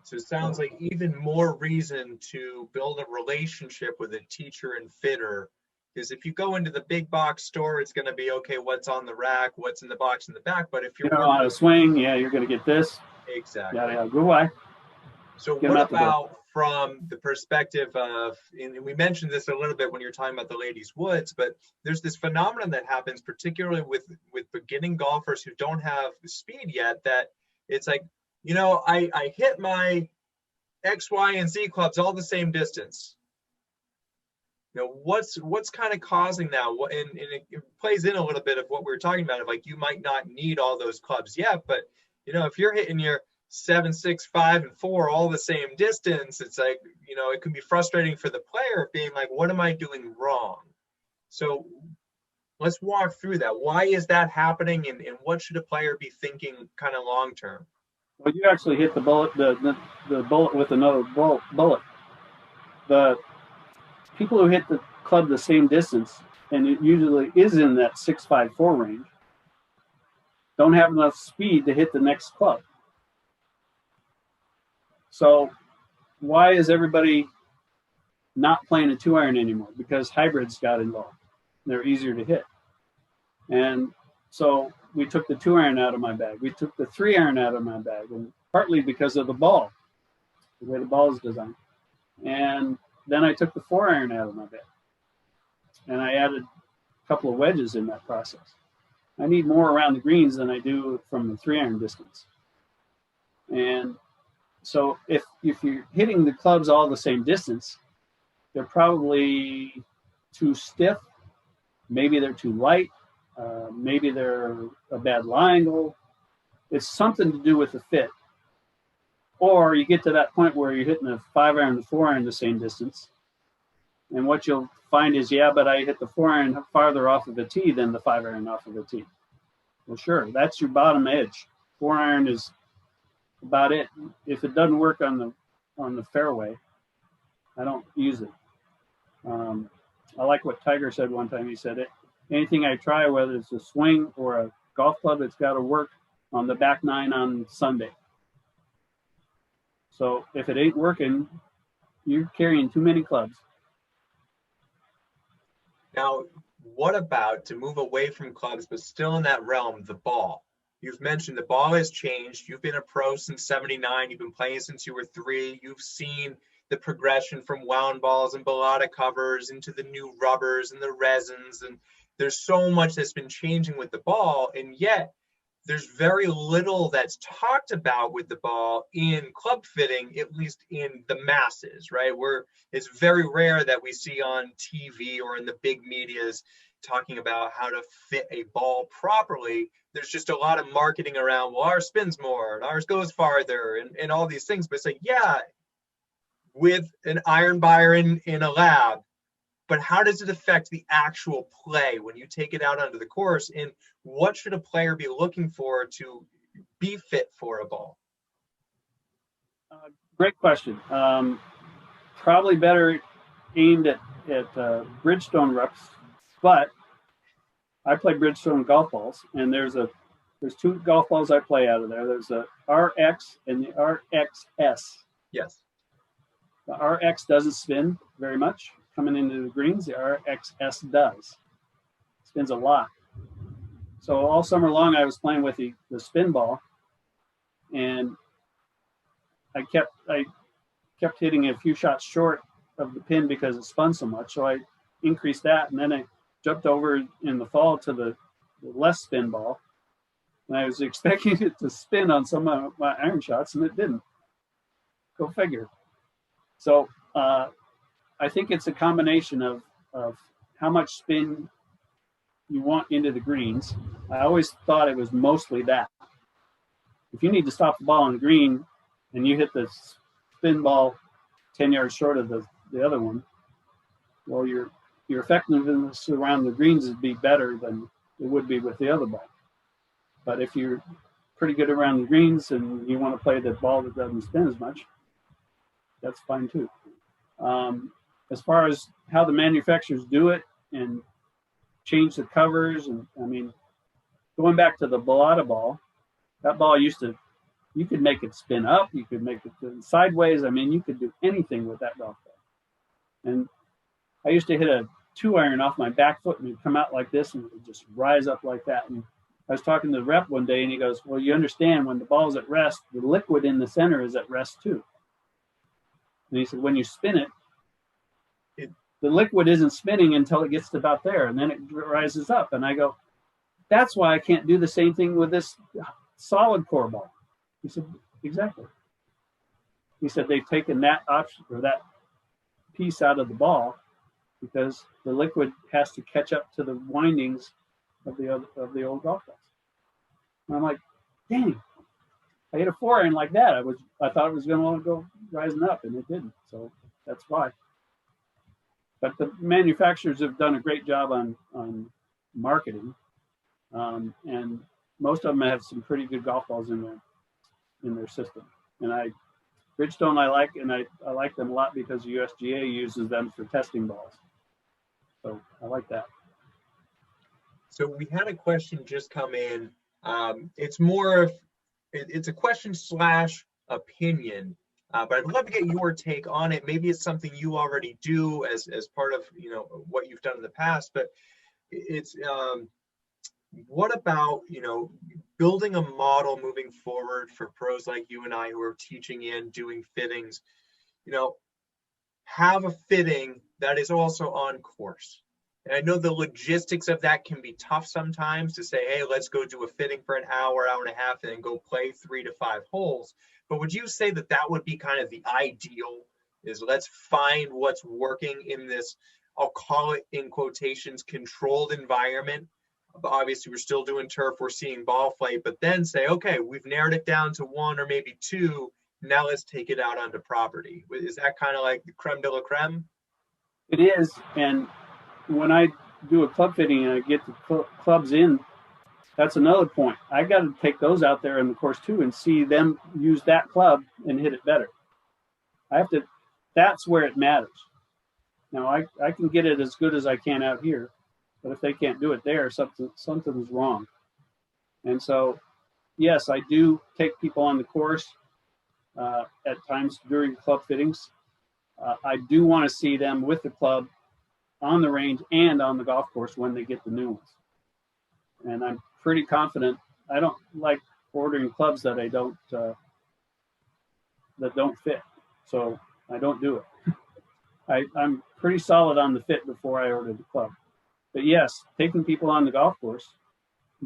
So it sounds like even more reason to build a relationship with a teacher and fitter. Because if you go into the big box store, it's going to be, okay, what's on the rack, what's in the box in the back. But if You you're know how to swing, yeah, you're going to get this. exactly. Yeah, goodbye. So Get 'em what out the door. about from the perspective of, and we mentioned this a little bit when you're talking about the ladies' woods, but there's this phenomenon that happens particularly with beginning golfers who don't have speed yet, that it's like, you know, I hit my X, Y, and Z clubs all the same distance. You know, what's kind of causing that? And it plays in a little bit of what we were talking about, of like, you might not need all those clubs yet, but you know, if you're hitting your 7, 6, 5, and 4 all the same distance, it's like, you know, it can be frustrating for the player being like, what am I doing wrong? So let's walk through that. Why is that happening, and what should a player be thinking kind of long term? Well, you actually hit the bullet, the bullet with another bullet. The people who hit the club the same distance, and it usually is in that 6.54 range, don't have enough speed to hit the next club. So why is everybody not playing a 2-iron anymore? Because hybrids got involved. They're easier to hit. And so we took the 2-iron out of my bag. We took the 3-iron out of my bag, and partly because of the ball, the way the ball is designed. And then I took the 4-iron out of my bag, and I added a couple of wedges in that process. I need more around the greens than I do from the 3-iron distance. And so if you're hitting the clubs all the same distance, they're probably too stiff. Maybe they're too light. Maybe they're a bad lie angle. It's something to do with the fit. Or you get to that point where you're hitting the 5-iron and the 4-iron the same distance. And what you'll find is, yeah, but I hit the 4-iron farther off of a tee than the 5-iron off of a tee. Well, sure, that's your bottom edge. 4-iron is about it. If it doesn't work on the fairway, I don't use it. I like what Tiger said one time. He said, anything I try, whether it's a swing or a golf club, it's got to work on the back 9 on Sunday. So if it ain't working, you're carrying too many clubs. Now, what about, to move away from clubs, but still in that realm, the ball? You've mentioned the ball has changed. You've been a pro since '79. You've been playing since you were 3. You've seen the progression from wound balls and balata covers into the new rubbers and the resins. And there's so much that's been changing with the ball. And yet there's very little that's talked about with the ball in club fitting, at least in the masses, right? Where it's very rare that we see on TV or in the big medias talking about how to fit a ball properly. There's just a lot of marketing around, well, ours spins more and ours goes farther and all these things. But it's like, yeah, with an iron buyer in a lab, but how does it affect the actual play when you take it out onto the course? And what should a player be looking for to be fit for a ball? Great question. Probably better aimed at Bridgestone reps, but I play Bridgestone golf balls, and there's 2 golf balls I play out of there. There's the RX and the RXS. Yes. The RX doesn't spin very much coming into the greens. The RXS does. Spins a lot. So all summer long, I was playing with the spin ball, and I kept hitting a few shots short of the pin because it spun so much. So I increased that, and then I jumped over in the fall to the less spin ball, and I was expecting it to spin on some of my iron shots, and it didn't. Go figure. So I think it's a combination of how much spin you want into the greens. I always thought it was mostly that. If you need to stop the ball on the green and you hit the spin ball 10 yards short of the other one, well, your effectiveness around the greens would be better than it would be with the other ball. But if you're pretty good around the greens and you want to play the ball that doesn't spin as much, that's fine too. As far as how the manufacturers do it and changed the covers. And I mean, going back to the balata ball, that ball you could make it spin up, you could make it sideways. I mean, you could do anything with that golf ball. And I used to hit a 2-iron off my back foot and it'd come out like this and it would just rise up like that. And I was talking to the rep one day and he goes, well, you understand when the ball's at rest, the liquid in the center is at rest too. And he said, when you spin it, the liquid isn't spinning until it gets to about there and then it rises up. And I go, that's why I can't do the same thing with this solid core ball. He said, exactly. He said, they've taken that option or that piece out of the ball because the liquid has to catch up to the windings of the old golf balls. And I'm like, dang, I hit a 4-iron like that. I thought it was going to want to go rising up, and it didn't. So that's why. But the manufacturers have done a great job on marketing, and most of them have some pretty good golf balls in their system. And Bridgestone I like, and I like them a lot because USGA uses them for testing balls. So I like that. So we had a question just come in. It's a question / opinion, but I'd love to get your take on it. Maybe it's something you already do as part of what you've done in the past, but it's what about building a model moving forward for pros like you and I who are teaching and doing fittings, have a fitting that is also on course. And I know the logistics of that can be tough sometimes to say, hey, let's go do a fitting for an hour and a half, and then go play 3 to 5 holes. But would you say that would be kind of the ideal, is let's find what's working in this, I'll call it in quotations, controlled environment? Obviously, we're still doing turf, we're seeing ball flight, but then say, okay, we've narrowed it down to 1 or maybe 2. Now let's take it out onto property. Is that kind of like the creme de la creme? It is. And when I do a club fitting and I get the clubs in, that's another point. I got to take those out there in the course too and see them use that club and hit it better. That's where it matters. Now I can get it as good as I can out here, but if they can't do it there, something's wrong. And so, yes, I do take people on the course at times during club fittings. I do want to see them with the club on the range and on the golf course when they get the new ones. And I'm pretty confident. I don't like ordering clubs that don't fit. So I don't do it. I'm pretty solid on the fit before I order the club. But yes, taking people on the golf course,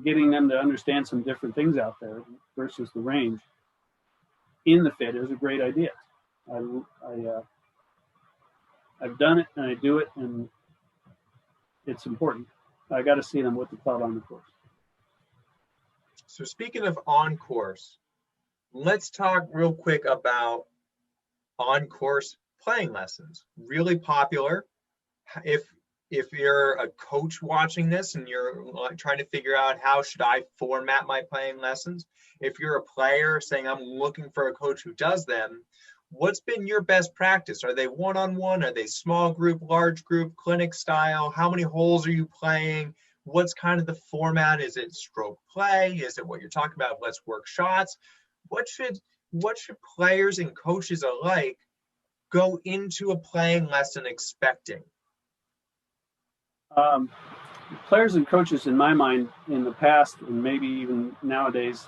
getting them to understand some different things out there versus the range in the fit is a great idea. I've done it and I do it, and it's important. I got to see them with the club on the course. So speaking of on course, let's talk real quick about on course playing lessons. Really popular. If you're a coach watching this and you're trying to figure out how should I format my playing lessons, if you're a player saying I'm looking for a coach who does them, what's been your best practice? Are they one-on-one? Are they small group, large group, clinic style? How many holes are you playing? What's kind of the format? Is it stroke play? Is it what you're talking about? Let's work shots. What should players and coaches alike go into a playing lesson expecting? Players and coaches, in my mind, in the past and maybe even nowadays,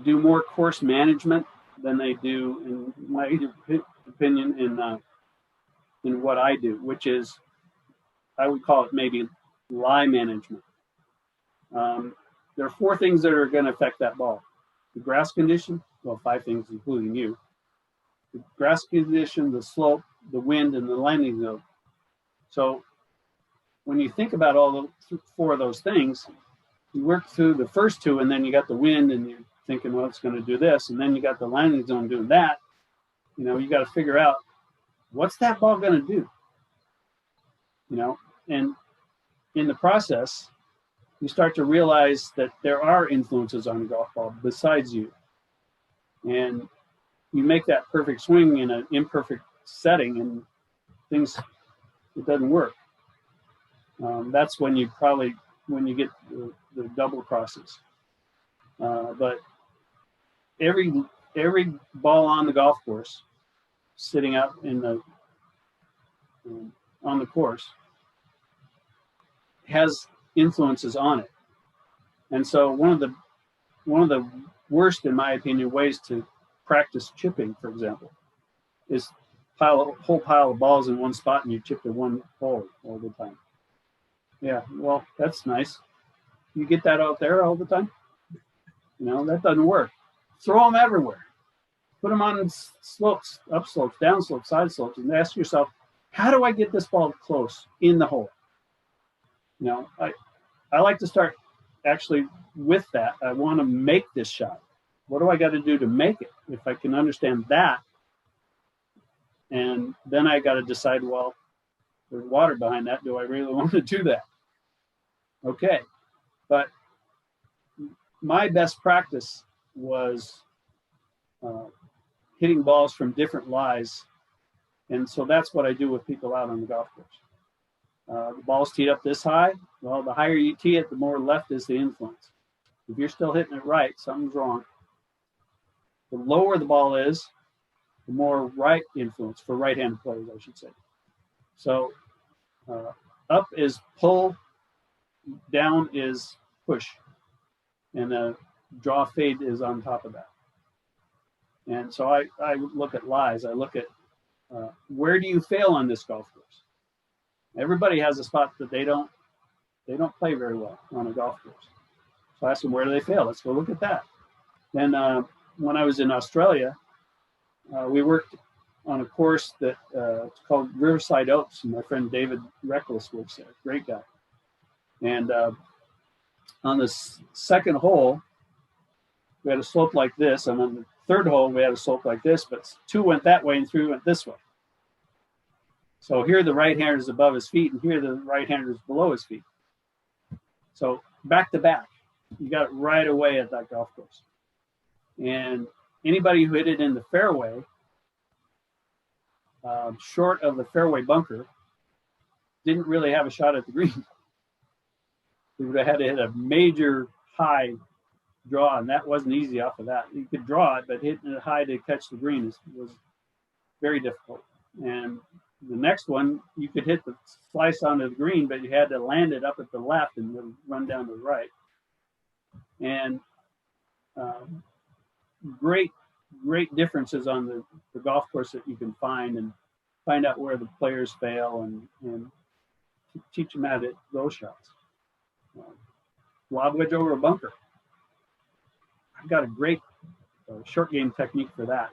do more course management than they do, in my opinion, in what I do, which is, I would call it maybe lie management. There are 4 things that are going to affect that ball. The grass condition, well, 5 things including you. The grass condition, the slope, the wind, and the landing zone. So when you think about all the 4 of those things, you work through the first 2, and then you got the wind, and you're thinking, well, it's going to do this, and then you got the landing zone doing that. You got to figure out, what's that ball going to do? And in the process, you start to realize that there are influences on the golf ball besides you. And you make that perfect swing in an imperfect setting, and it doesn't work. That's when you get the double crosses. But every ball on the golf course, sitting out in the on the course, has influences on it. And so one of the worst, in my opinion, ways to practice chipping, for example, is pile a whole pile of balls in one spot and you chip the one hole all the time. Yeah, well, that's nice. You get that out there all the time? That doesn't work. Throw them everywhere. Put them on slopes, up slopes, down slopes, side slopes, and ask yourself, how do I get this ball close in the hole? I like to start actually with that. I want to make this shot. What do I got to do to make it? If I can understand that, and then I got to decide, well, there's water behind that. Do I really want to do that? Okay. But my best practice was hitting balls from different lies. And so that's what I do with people out on the golf course. The ball's teed up this high. Well, the higher you tee it, the more left is the influence. If you're still hitting it right, something's wrong. The lower the ball is, the more right influence for right-handed players, I should say. So up is pull, down is push, and draw fade is on top of that. And so I look at lies. I look at where do you fail on this golf course? Everybody has a spot that they don't play very well on a golf course. So I ask them, where do they fail? Let's go look at that. Then when I was in Australia, we worked on a course that it's called Riverside Oaks, and my friend David Reckless works there. Great guy. And on the second hole, we had a slope like this, and on the third hole, we had a slope like this, but 2 went that way and 3 went this way. So here the right-hander is above his feet, and here the right-hander is below his feet. So back to back, you got it right away at that golf course. And anybody who hit it in the fairway, short of the fairway bunker, didn't really have a shot at the green. We would have had to hit a major high draw, and that wasn't easy off of that. You could draw it, but hitting it high to catch the green was very difficult. And the next one, you could hit the slice onto the green, but you had to land it up at the left and then run down to the right. And great differences on the golf course that you can find, and find out where the players fail and teach them how to hit those shots. Lob wedge over a bunker. I've got a great short game technique for that.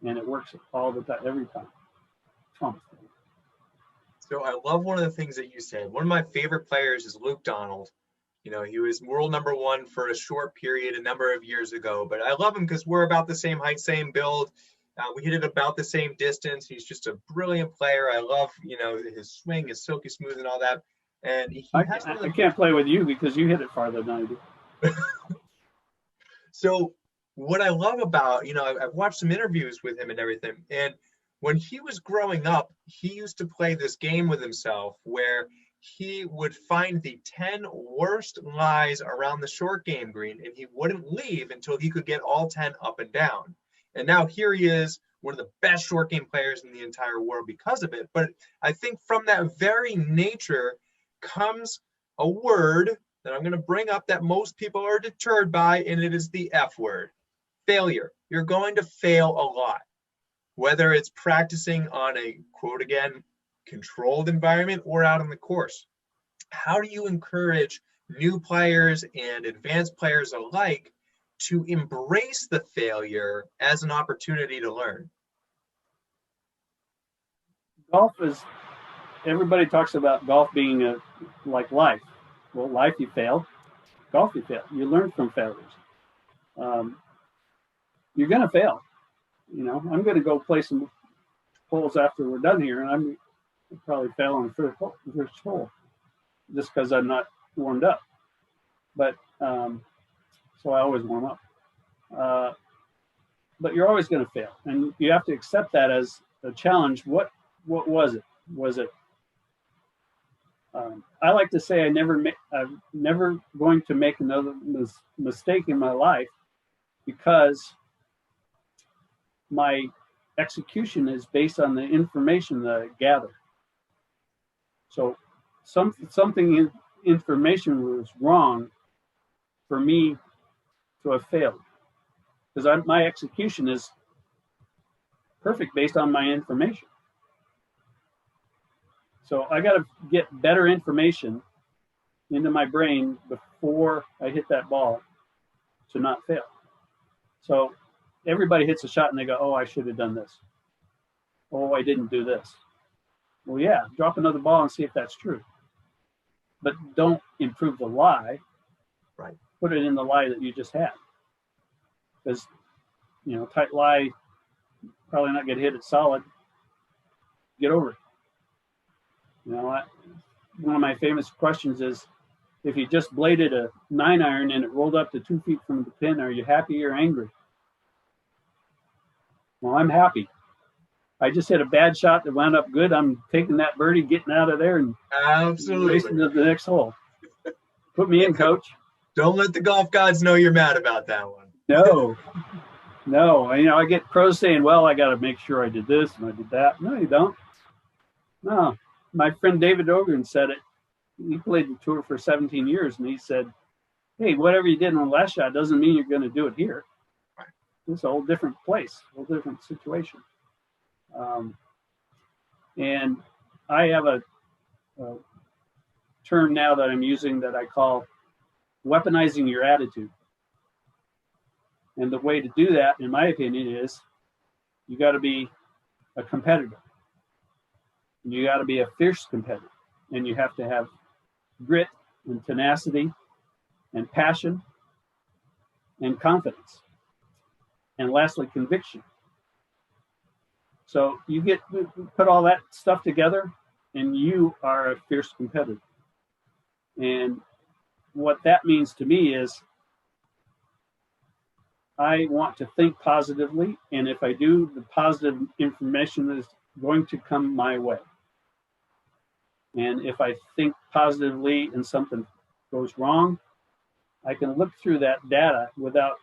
And it works all the time, every time. So I love one of the things that you said. One of my favorite players is Luke Donald. He was world #1 for a short period a number of years ago, but I love him because we're about the same height, same build. We hit it about the same distance. He's just a brilliant player. I love, his swing is silky smooth and all that. And I can't play with you because you hit it farther than I do. So what I love about, I've watched some interviews with him and everything. And when he was growing up, he used to play this game with himself where he would find the 10 worst lies around the short game green, and he wouldn't leave until he could get all 10 up and down. And now here he is, one of the best short game players in the entire world because of it. But I think from that very nature comes a word that I'm going to bring up that most people are deterred by, and it is the F word: failure. You're going to fail a lot, whether it's practicing on a, quote again, controlled environment or out on the course. How do you encourage new players and advanced players alike to embrace the failure as an opportunity to learn? Golf is, everybody talks about golf being like life. Well, life you fail, golf you fail. You learn from failures. You're going to fail. I'm going to go play some holes after we're done here, and I'm probably fail on the first hole just because I'm not warmed up. But so I always warm up. But you're always going to fail, and you have to accept that as a challenge. What was it? Was it I like to say I'm never going to make another mistake in my life, because my execution is based on the information that I gather. So something information was wrong for me to have failed, because my execution is perfect based on my information. So I got to get better information into my brain before I hit that ball to not fail. So everybody hits a shot and they go, oh, I should have done this. Oh, I didn't do this. Well, yeah, drop another ball and see if that's true. But don't improve the lie. Right. Put it in the lie that you just had. Because, tight lie, probably not going to hit it solid. Get over it. One of my famous questions is, if you just bladed a 9-iron and it rolled up to 2 feet from the pin, are you happy or angry? Well, I'm happy. I just hit a bad shot that wound up good. I'm taking that birdie, getting out of there, and racing to the next hole. Put me in, coach. Don't let the golf gods know you're mad about that one. No. I get pros saying, well, I got to make sure I did this and I did that. No, you don't. No. My friend David Ogren said it. He played the tour for 17 years, and he said, hey, whatever you did on the last shot doesn't mean you're going to do it here. Right. It's a whole different place, a whole different situation. And I have a term now that I'm using that I call weaponizing your attitude. And the way to do that, in my opinion, is you got to be a competitor. You got to be a fierce competitor, and you have to have grit and tenacity and passion and confidence. And lastly, conviction. So you put all that stuff together, and you are a fierce competitor. And what that means to me is I want to think positively, and if I do, the positive information is going to come my way. And if I think positively and something goes wrong, I can look through that data without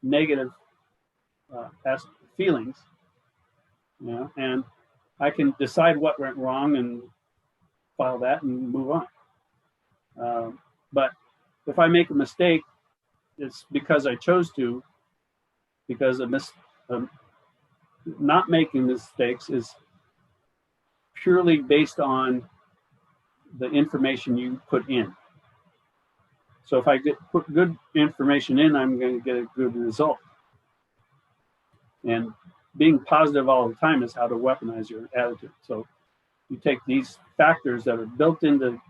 negative feelings, and I can decide what went wrong and file that and move on. But if I make a mistake, it's because I chose to, because not making mistakes is purely based on the information you put in. So if I put good information in, I'm going to get a good result. And being positive all the time is how to weaponize your attitude. So you take these factors that are built into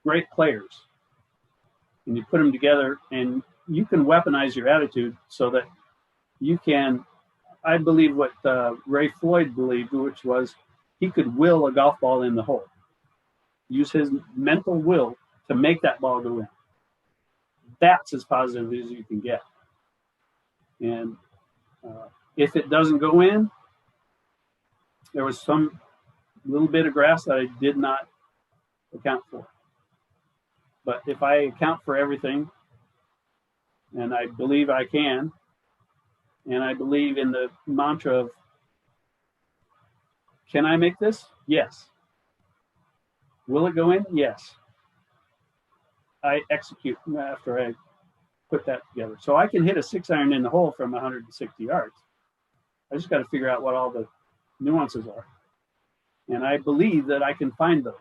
great players and you put them together, and you can weaponize your attitude so that you can, I believe what Ray Floyd believed, which was he could will a golf ball in the hole. Use his mental will to make that ball go in. That's as positive as you can get. And if it doesn't go in, there was some little bit of grass that I did not account for. But if I account for everything, and I believe I can, and I believe in the mantra of, can I make this? Yes. Will it go in? Yes. I execute after I put that together. So I can hit a 6-iron in the hole from 160 yards. I just got to figure out what all the nuances are. And I believe that I can find those.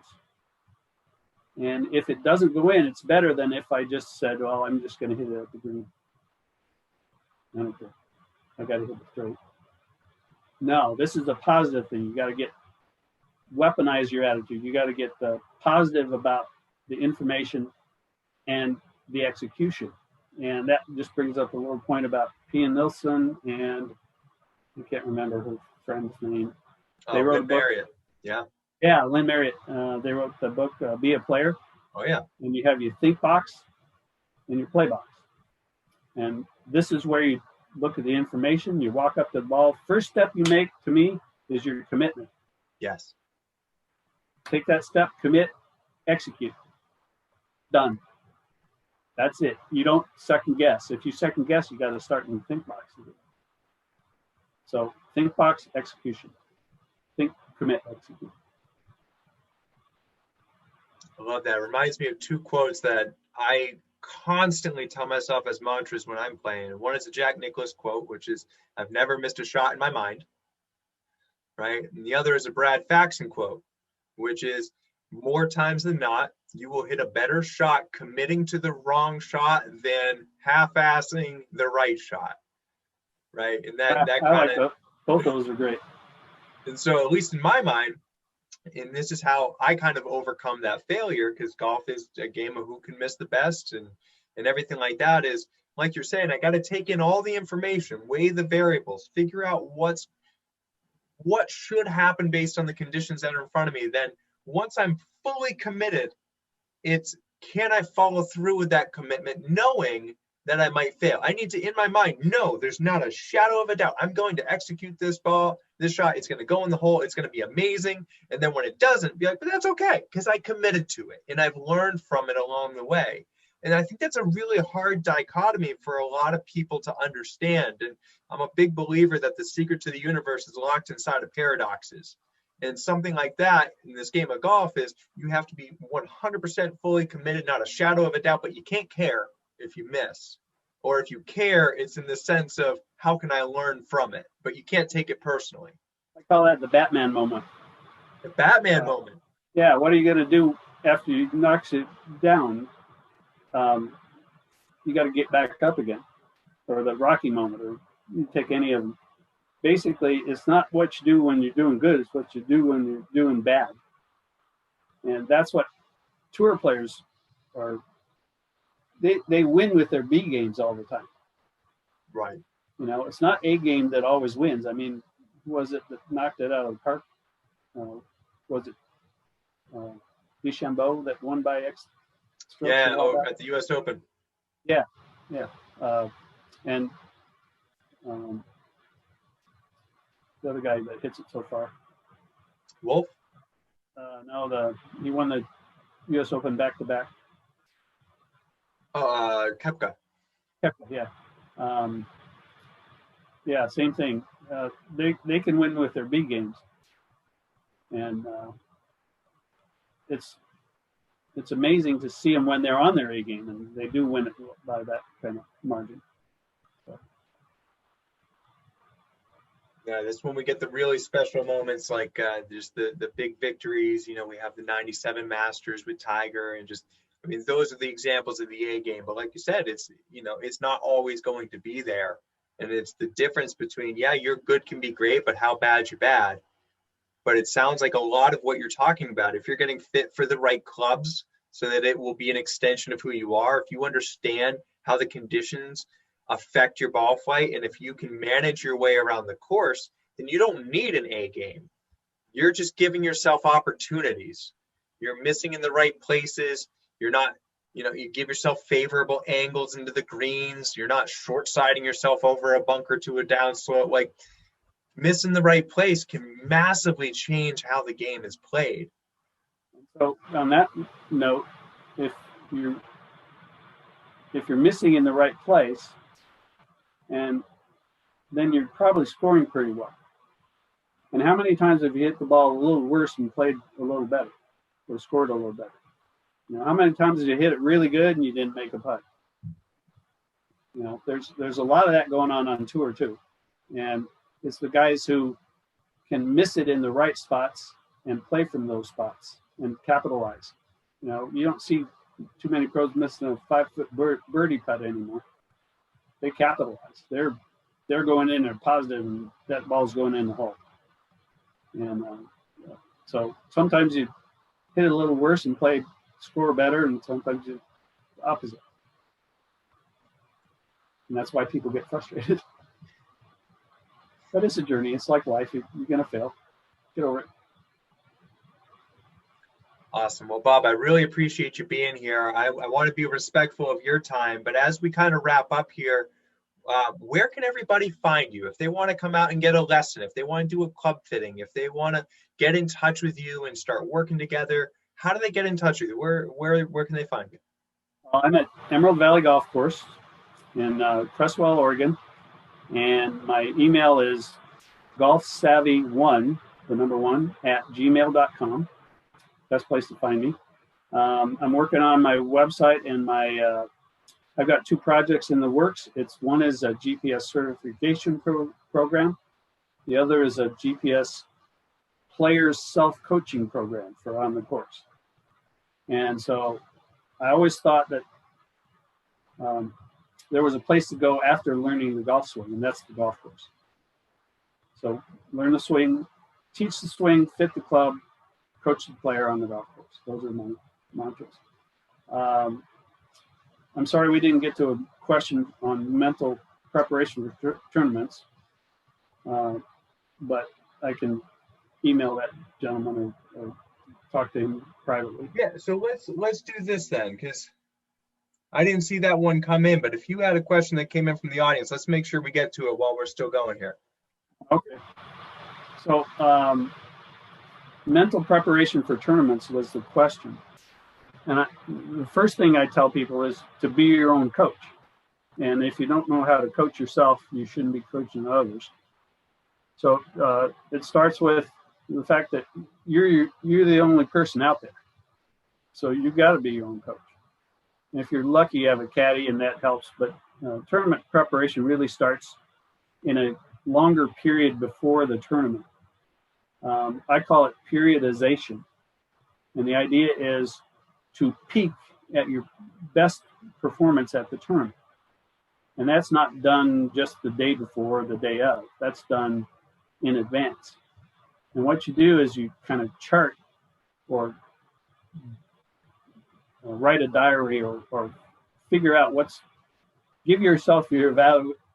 And if it doesn't go in, it's better than if I just said, well, I'm just going to hit it at the green. I don't care. I got to hit it straight. No, this is a positive thing. You got to weaponize your attitude. You got to get the positive about the information and the execution. And that just brings up a little point about P.N. Nilsson, and I can't remember her friend's name. They wrote a book. Marriott. Yeah. Yeah, Lynn Marriott. They wrote the book, Be a Player. Oh, yeah. And you have your think box and your play box. And this is where you look at the information, you walk up to the ball. First step you make, to me, is your commitment. Yes. Take that step, commit, execute, done. That's it. You don't second guess. If you second guess, you got to start in the think box. So think box, execution. Think, commit, execute. I love that. It reminds me of two quotes that I constantly tell myself as mantras when I'm playing. One is a Jack Nicklaus quote, which is, I've never missed a shot in my mind, right? And the other is a Brad Faxon quote, which is, more times than not, you will hit a better shot committing to the wrong shot than half-assing the right shot, right? And that I kind like of, both of those are great. and so at least in my mind, and this is how I kind of overcome that failure, because golf is a game of who can miss the best and everything like that, is like you're saying, I got to take in all the information, weigh the variables, figure out what should happen based on the conditions that are in front of me. Then once I'm fully committed, it's, can I follow through with that commitment knowing that I might fail? I need to, in my mind, know there's not a shadow of a doubt. I'm going to execute this shot. It's going to go in the hole. It's going to be amazing. And then when it doesn't, be like, but that's okay, because I committed to it and I've learned from it along the way. And I think that's a really hard dichotomy for a lot of people to understand. And I'm a big believer that the secret to the universe is locked inside of paradoxes. And something like that in this game of golf is you have to be 100% fully committed, not a shadow of a doubt, but you can't care if you miss. Or if you care, it's in the sense of, how can I learn from it? But you can't take it personally. I call that the Batman moment. The Batman moment. Yeah, what are you going to do after you knocks it down? You got to get back up again. Or the Rocky moment, or you take any of them. Basically, it's not what you do when you're doing good, it's what you do when you're doing bad. And that's what tour players are. They win with their B games all the time. Right. You know, it's not A game that always wins. I mean, who was it that knocked it out of the park? Was it DeChambeau that won by X? Yeah, at the U.S. Open. Yeah. And the other guy that hits it so far. Wolf? No, he won the U.S. Open back-to-back. Koepka. Yeah. Yeah, same thing. They can win with their B games. And it's amazing to see them when they're on their A game, and they do win it by that kind of margin. So. Yeah, that's when we get the really special moments, like just the big victories. You know, we have the 97 Masters with Tiger, and just, I mean, those are the examples of the A game. But like you said, it's, you know, it's not always going to be there. And it's the difference between, yeah, your good can be great, but how bad's your bad? But it sounds like a lot of what you're talking about, if you're getting fit for the right clubs so that it will be an extension of who you are, if you understand how the conditions affect your ball flight, and if you can manage your way around the course, then you don't need an A game. You're just giving yourself opportunities. You're missing in the right places. You're not, you know, you give yourself favorable angles into the greens. You're not short-siding yourself over a bunker to a downslope. Like, missing the right place can massively change how the game is played. So on that note, if you're missing in the right place, and then you're probably scoring pretty well. And how many times have you hit the ball a little worse and played a little better, or scored a little better? You know, how many times did you hit it really good and you didn't make a putt? You know, there's a lot of that going on tour too, and it's the guys who can miss it in the right spots and play from those spots and capitalize. You know, you don't see too many pros missing a 5-foot birdie putt anymore. They capitalize. They're going in there positive, and that ball's going in the hole. And so sometimes you hit it a little worse and score better, and sometimes you the opposite. And that's why people get frustrated. But it's a journey. It's like life. You're going to fail. Get over it. Awesome. Well, Bob, I really appreciate you being here. I want to be respectful of your time, but as we kind of wrap up here, where can everybody find you? If they want to come out and get a lesson, if they want to do a club fitting, if they want to get in touch with you and start working together, how do they get in touch with you? Where can they find you? I'm at Emerald Valley Golf Course in Cresswell, Oregon, and my email is golfsavvy1, the number 1, @gmail.com. Best place to find me. I'm working on my website and I've got 2 projects in the works. One is a GPS certification program. The other is a GPS players self-coaching program for on the course. And so I always thought that there was a place to go after learning the golf swing, and that's the golf course. So learn the swing, teach the swing, fit the club, coach the player on the golf course. Those are my mantras. I'm sorry we didn't get to a question on mental preparation for tournaments, but I can email that gentleman or talk to him privately. Yeah, so let's do this then, because I didn't see that one come in, but if you had a question that came in from the audience, let's make sure we get to it while we're still going here. Okay. So mental preparation for tournaments was the question. And the first thing I tell people is to be your own coach. And if you don't know how to coach yourself, you shouldn't be coaching others. So it starts with the fact that you're the only person out there. So you've got to be your own coach. And if you're lucky, you have a caddy, and that helps. But tournament preparation really starts in a longer period before the tournament. I call it periodization. And the idea is to peak at your best performance at the tournament. And that's not done just the day before or the day of. That's done in advance. And what you do is you kind of chart or write a diary or figure out give yourself your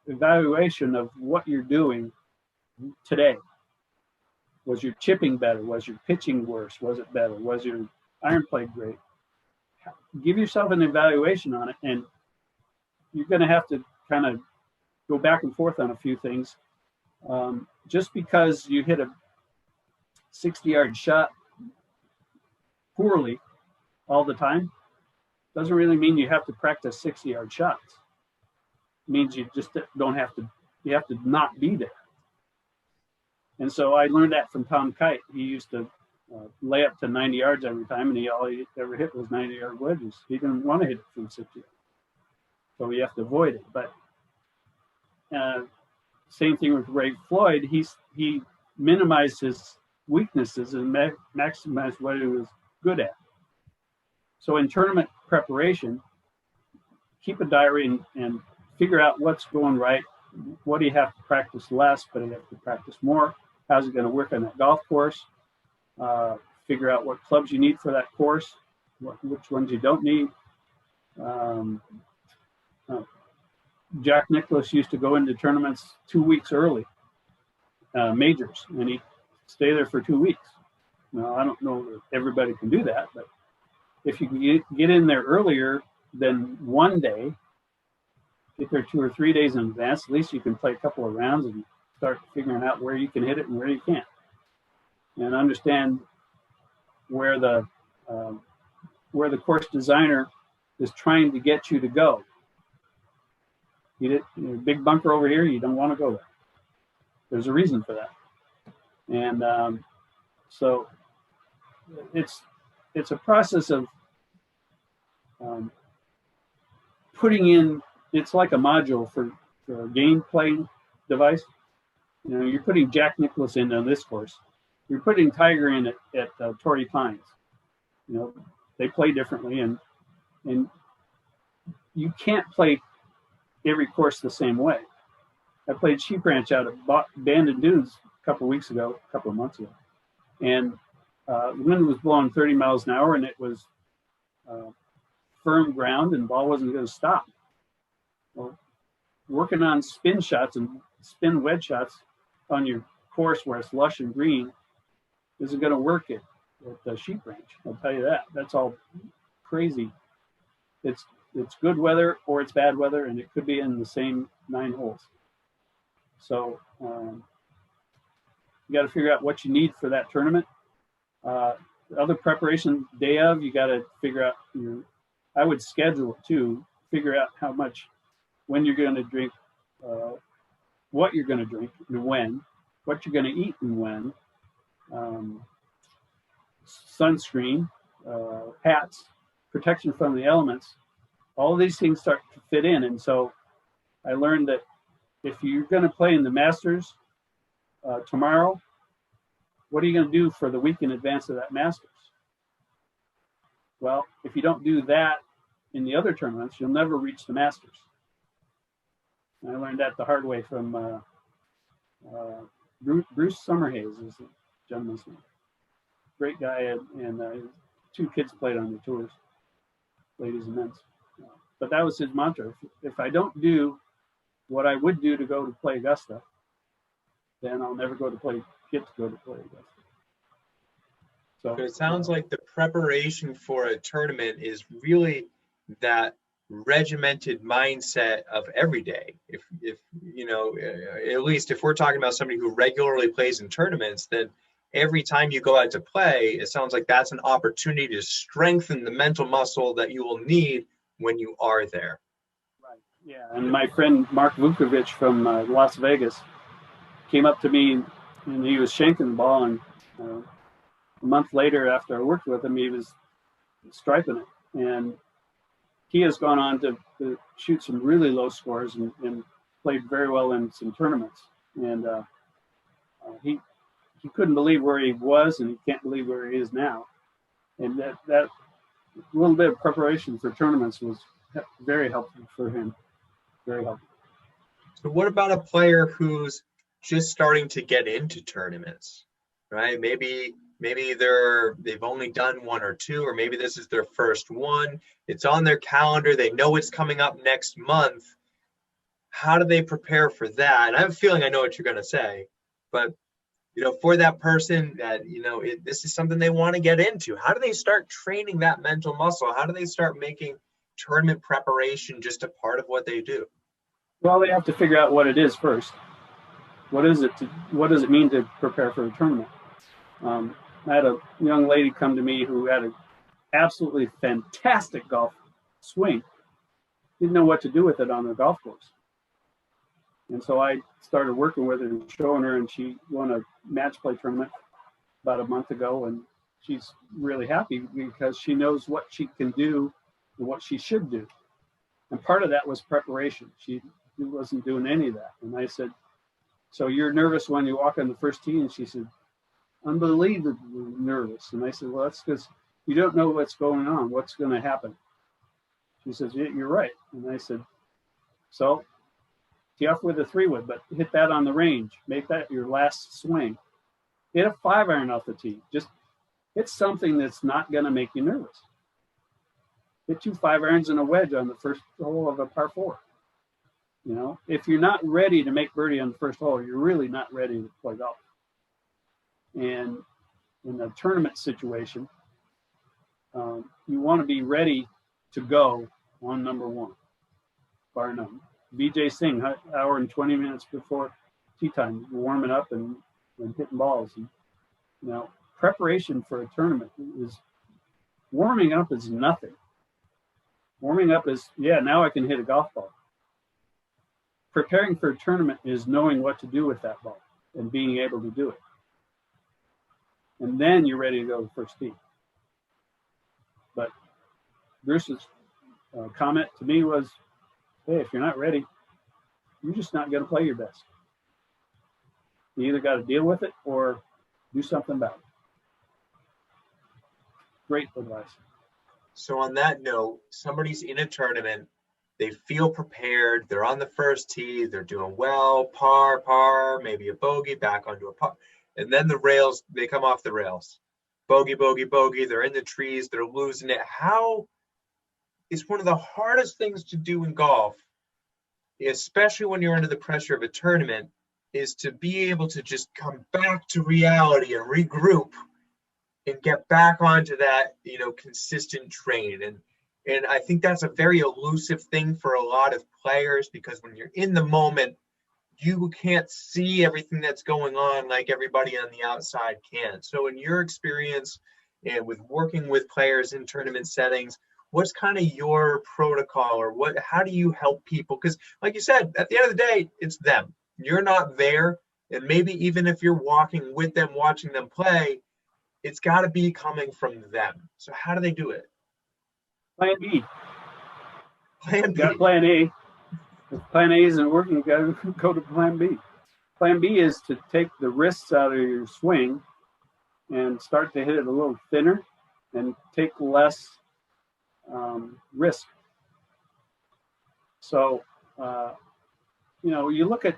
evaluation of what you're doing today. Was your chipping better? Was your pitching worse? Was it better? Was your iron play great? Give yourself an evaluation on it, and you're going to have to kind of go back and forth on a few things. Just because you hit a 60-yard shot poorly all the time doesn't really mean you have to practice 60-yard shots. It means you just don't have to, you have to not be there. And so I learned that from Tom Kite. He used to lay up to 90 yards every time, and all he ever hit was 90-yard wedges. He didn't want to hit it from 60 yards. So you have to avoid it. But same thing with Ray Floyd. He minimized his weaknesses and maximized what he was good at. So in tournament preparation, keep a diary and figure out what's going right. What do you have to practice less, but you have to practice more? How's it going to work on that golf course? Figure out what clubs you need for that course, which ones you don't need. Jack Nicklaus used to go into tournaments 2 weeks early, majors, and he'd stay there for 2 weeks. Now, I don't know if everybody can do that, but if you can get in there earlier than one day, get there 2 or 3 days in advance, at least you can play a couple of rounds and start figuring out where you can hit it and where you can't. And understand where the course designer is trying to get you to go. You hit a big bunker over here, you don't want to go there. There's a reason for that. And so it's a process of putting in, it's like a module for a gameplay device. You know, you're putting Jack Nicklaus in on this course. You're putting Tiger in at Torrey Pines. You know, they play differently, and you can't play every course the same way. I played Sheep Ranch out at Bandon Dunes a couple of months ago, and the wind was blowing 30 miles an hour, and it was firm ground, and the ball wasn't going to stop. Well, working on spin shots and spin wedge shots on your course where it's lush and green isn't going to work at the Sheep Ranch. I'll tell you that. That's all crazy. It's good weather or it's bad weather, and it could be in the same 9 holes. So you got to figure out what you need for that tournament. other preparation day of, you got to figure out I would schedule it too, figure out how much, when you're going to drink, what you're going to drink and when, what you're going to eat and when, sunscreen, hats, protection from the elements. All these things start to fit in. And so I learned that if you're going to play in the Masters tomorrow, what are you going to do for the week in advance of that Masters? Well, if you don't do that in the other tournaments, you'll never reach the Masters. And I learned that the hard way from Bruce Summerhays is the gentleman's name. Great guy, and 2 kids played on the tours, ladies and men's. But that was his mantra. If I don't do what I would do to go to play Augusta, then I'll never get to go to play Augusta. So it sounds like the preparation for a tournament is really that regimented mindset of every day. If you know, at least if we're talking about somebody who regularly plays in tournaments, then every time you go out to play, it sounds like that's an opportunity to strengthen the mental muscle that you will need when you are there. Right. Yeah. And my friend Mark Vukovic from Las Vegas came up to me, and he was shanking the ball, and a month later, after I worked with him, he was striping it. And he has gone on to shoot some really low scores and played very well in some tournaments. And he couldn't believe where he was, and he can't believe where he is now. And that little bit of preparation for tournaments was very helpful for him. Very helpful. So what about a player who's just starting to get into tournaments, right? Maybe they've only done 1 or 2, or maybe this is their first one. It's on their calendar. They know it's coming up next month. How do they prepare for that? And I have a feeling I know what you're going to say, but for that person that, this is something they want to get into, how do they start training that mental muscle? How do they start making tournament preparation just a part of what they do? Well, they have to figure out what it is first. What does it mean to prepare for a tournament? I had a young lady come to me who had an absolutely fantastic golf swing. Didn't know what to do with it on the golf course. And so I started working with her and showing her, and she won a match play tournament about a month ago, and she's really happy because she knows what she can do and what she should do. And part of that was preparation. She wasn't doing any of that. And I said, so you're nervous when you walk on the first tee? And she said, unbelievably nervous. And I said, well, that's because you don't know what's going on, what's going to happen. She says, yeah, you're right. And I said, so tee off with a 3-wood, but hit that on the range. Make that your last swing. Hit a 5-iron off the tee. Just hit something that's not going to make you nervous. Hit 2 5-irons and a wedge on the first hole of a par 4. If you're not ready to make birdie on the first hole, you're really not ready to play golf. And in a tournament situation, you want to be ready to go on number 1, bar none. Vijay Singh, hour and 20 minutes before tee time, warming up and hitting balls. And, preparation for a tournament is, warming up is nothing. Warming up is, now I can hit a golf ball. Preparing for a tournament is knowing what to do with that ball and being able to do it. And then you're ready to go to the first tee. But Bruce's comment to me was, hey, if you're not ready, you're just not going to play your best. You either got to deal with it or do something about it. Great advice. So on that note, somebody's in a tournament, they feel prepared, they're on the first tee, they're doing well, par, maybe a bogey, back onto a par. And then the rails, they come off the rails. Bogey, they're in the trees, they're losing it. How is one of the hardest things to do in golf, especially when you're under the pressure of a tournament, is to be able to just come back to reality and regroup and get back onto that, consistent train. And I think that's a very elusive thing for a lot of players, because when you're in the moment, you can't see everything that's going on like everybody on the outside can. So in your experience, and with working with players in tournament settings, what's kind of your protocol, or how do you help people? Because like you said, at the end of the day, it's them. You're not there. And maybe even if you're walking with them, watching them play, it's got to be coming from them. So how do they do it? Plan B. Plan B. You got plan A. If plan A isn't working, you got to go to plan B. Plan B is to take the wrists out of your swing and start to hit it a little thinner and take less risk. So, you look at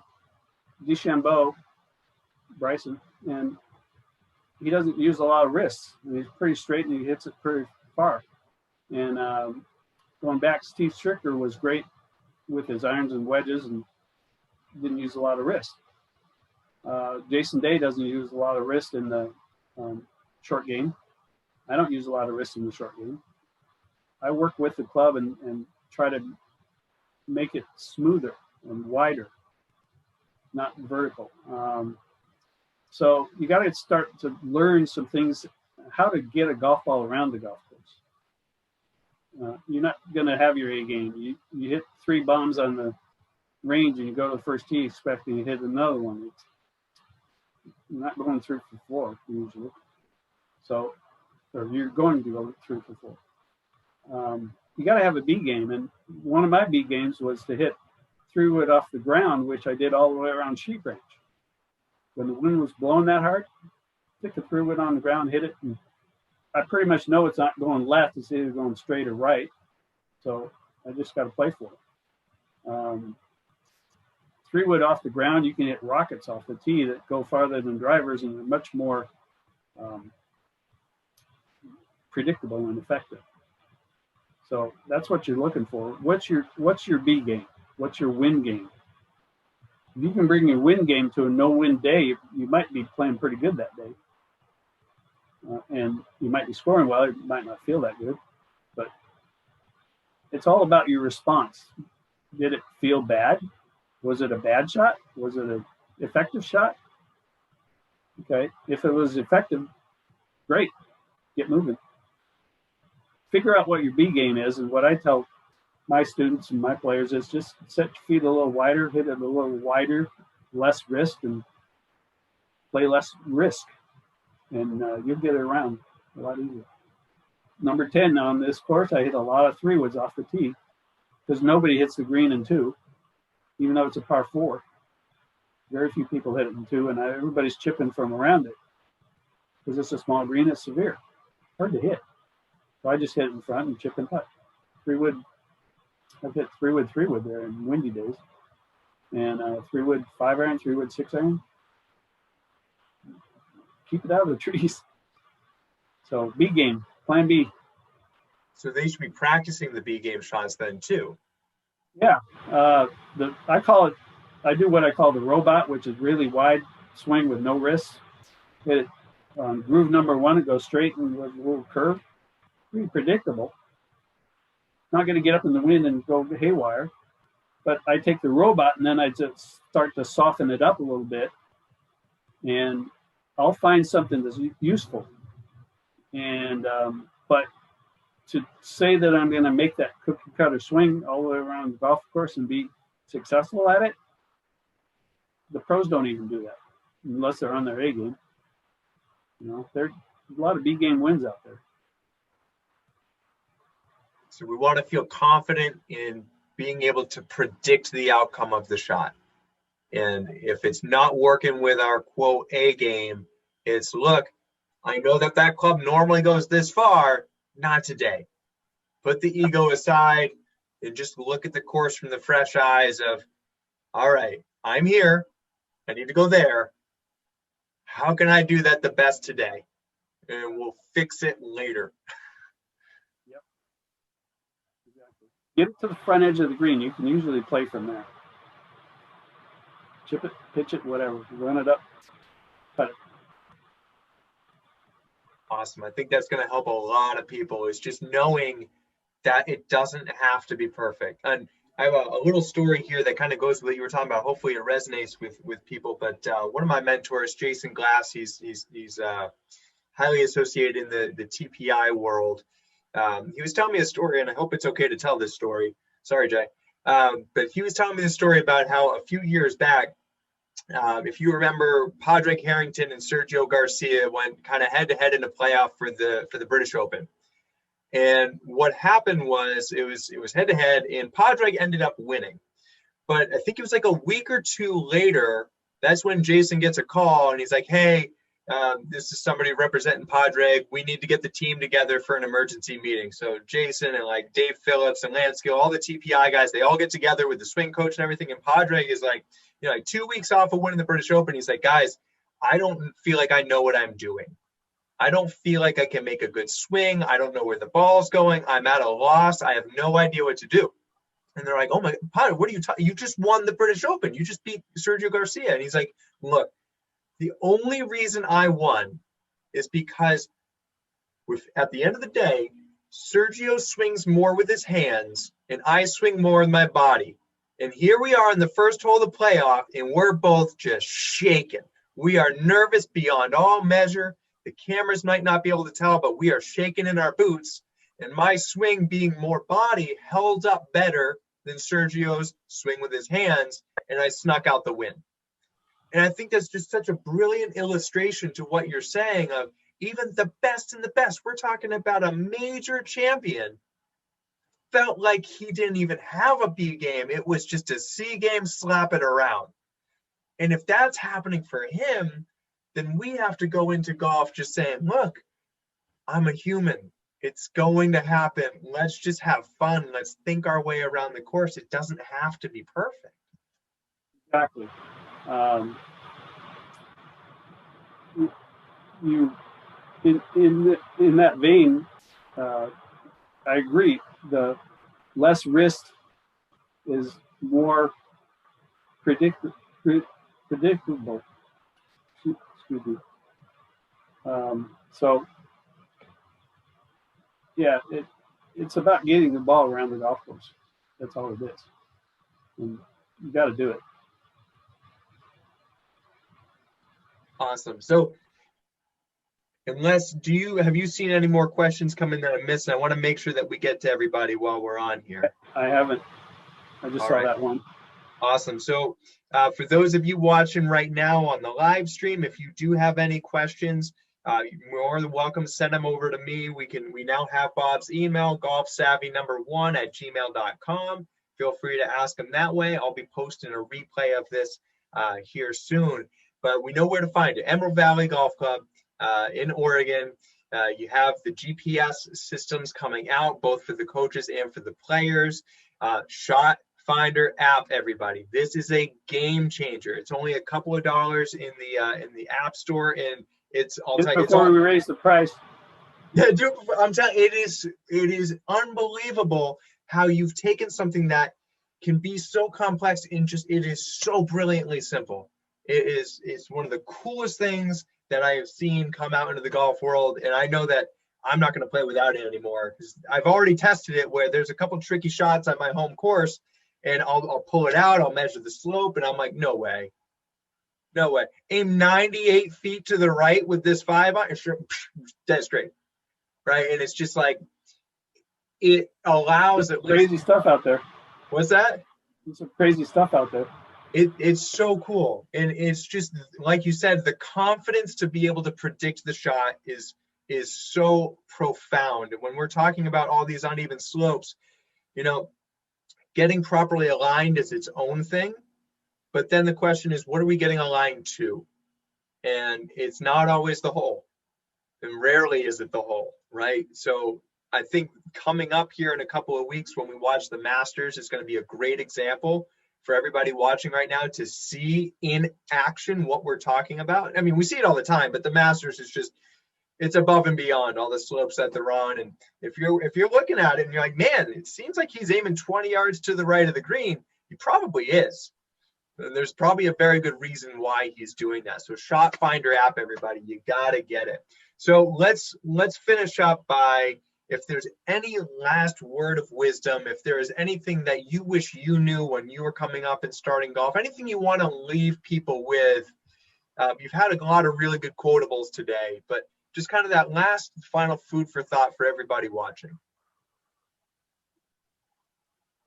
DeChambeau, Bryson, and he doesn't use a lot of wrists. He's pretty straight and he hits it pretty far. And going back, Steve Stricker was great with his irons and wedges and didn't use a lot of wrist. Jason Day doesn't use a lot of wrist in the short game. I don't use a lot of wrist in the short game. I work with the club and try to make it smoother and wider, not vertical. So you got to start to learn some things, how to get a golf ball around the golf course. You're not going to have your A game. You hit 3 bombs on the range and you go to the first tee expecting to hit another one. You're not going 3 for 4 usually. So, or you're going to go 3 for 4. You got to have a B game. And one of my B games was to hit 3-wood off the ground, which I did all the way around Sheep Ranch. When the wind was blowing that hard, stick the 3-wood on the ground, hit it, and I pretty much know it's not going left. It's either going straight or right. So I just got to play for it. 3-wood off the ground, you can hit rockets off the tee that go farther than drivers and are much more predictable and effective. So that's what you're looking for. What's your B game? What's your win game? If you can bring your win game to a no-win day, you might be playing pretty good that day. And you might be scoring well, you might not feel that good. But it's all about your response. Did it feel bad? Was it a bad shot? Was it an effective shot? Okay, if it was effective, great, get moving. Figure out what your B game is, and what I tell my students and my players is just set your feet a little wider, hit it a little wider, less risk, and play less risk. And you'll get it around a lot easier. Number 10 on this course, I hit a lot of 3-woods off the tee because nobody hits the green in 2, even though it's a par 4. Very few people hit it in 2, and everybody's chipping from around it because it's a small green. It's severe, hard to hit. So I just hit it in front and chip and putt. 3-wood. I've hit 3-wood there in windy days, and 3-wood 5-iron, 3-wood 6-iron. Keep it out of the trees. So B game, plan B. So they should be practicing the B game shots then too. Yeah, I do what I call the robot, which is really wide swing with no wrists. Hit it on groove number 1, it goes straight and with a little curve. Pretty predictable. Not going to get up in the wind and go haywire, but I take the robot and then I just start to soften it up a little bit, and I'll find something that's useful. And but to say that I'm going to make that cookie cutter swing all the way around the golf course and be successful at it, the pros don't even do that unless they're on their A game. There's a lot of B game wins out there. So we want to feel confident in being able to predict the outcome of the shot. And if it's not working with our quote A game, it's look, I know that club normally goes this far, not today. Put the ego aside and just look at the course from the fresh eyes of, all right, I'm here. I need to go there. How can I do that the best today? And we'll fix it later. Get it to the front edge of the green. You can usually play from there. Chip it, pitch it, whatever. Run it up, cut it. Awesome. I think that's going to help a lot of people, is just knowing that it doesn't have to be perfect. And I have a little story here that kind of goes with what you were talking about. Hopefully it resonates with people. But one of my mentors, Jason Glass, he's highly associated in the TPI world. He was telling me a story, and I hope it's okay to tell this story. Sorry, Jay. But he was telling me the story about how a few years back, if you remember, Padraig Harrington and Sergio Garcia went kind of head-to-head in a playoff for the British Open. And what happened was it was head-to-head, and Padraig ended up winning. But I think it was like a week or two later, that's when Jason gets a call, and he's like, hey, this is somebody representing Padraig. We need to get the team together for an emergency meeting. So Jason and like Dave Phillips and Lance Gill, all the TPI guys, they all get together with the swing coach and everything. And Padraig is like, like 2 weeks off of winning the British Open. He's like, guys, I don't feel like I know what I'm doing. I don't feel like I can make a good swing. I don't know where the ball's going. I'm at a loss. I have no idea what to do. And they're like, oh my God, what are you talking? You just won the British Open. You just beat Sergio Garcia. And he's like, look, the only reason I won is because at the end of the day, Sergio swings more with his hands and I swing more with my body. And here we are in the first hole of the playoff, and we're both just shaking. We are nervous beyond all measure. The cameras might not be able to tell, but we are shaking in our boots. And my swing, being more body, held up better than Sergio's swing with his hands, and I snuck out the win. And I think that's just such a brilliant illustration to what you're saying of even the best in the best. We're talking about a major champion. Felt like he didn't even have a B game. It was just a C game, slap it around. And if that's happening for him, then we have to go into golf just saying, look, I'm a human. It's going to happen. Let's just have fun. Let's think our way around the course. It doesn't have to be perfect. Exactly. In that vein, I agree. The less risk is more predictable. Excuse me. So, yeah, it's about getting the ball around the golf course. That's all it is. And you got to do it. Awesome. So, have you seen any more questions come in that I missed? I want to make sure that we get to everybody while we're on here. I haven't. I just saw that one. Awesome. So for those of you watching right now on the live stream, if you do have any questions, you're more than welcome to send them over to me. We now have Bob's email, golfsavvy1@gmail.com. Feel free to ask him that way. I'll be posting a replay of this here soon. But we know where to find it. Emerald Valley Golf Club in Oregon. You have the GPS systems coming out, both for the coaches and for the players. Shot Finder app, everybody. This is a game changer. It's only a couple of dollars in the App Store, and I'll tell you, before we raise the price. Yeah, I'm telling you, it is unbelievable how you've taken something that can be so complex and it is so brilliantly simple. It's one of the coolest things that I have seen come out into the golf world, and I know that I'm not going to play without it anymore because I've already tested it where there's a couple tricky shots at my home course, and I'll pull it out, I'll measure the slope, and I'm like, no way. Aim 98 feet to the right with this 5-iron, sure, dead straight, right? And it's just like it allows it. Crazy stuff out there. What's that? There's some crazy stuff out there. It's so cool, and it's just like you said, the confidence to be able to predict the shot is so profound. And when we're talking about all these uneven slopes, getting properly aligned is its own thing. But then the question is, what are we getting aligned to? And it's not always the hole, and rarely is it the hole, right? So I think coming up here in a couple of weeks when we watch the Masters is going to be a great example for everybody watching right now to see in action what we're talking about. I mean, we see it all the time, but the Masters is just, it's above and beyond all the slopes that they're on. And if you're looking at it and you're like, man, it seems like he's aiming 20 yards to the right of the green, he probably is. And there's probably a very good reason why he's doing that. So Shot Finder app, everybody, you gotta get it. So let's finish up by, if there's any last word of wisdom, if there is anything that you wish you knew when you were coming up and starting golf, anything you want to leave people with. You've had a lot of really good quotables today, but just kind of that last final food for thought for everybody watching.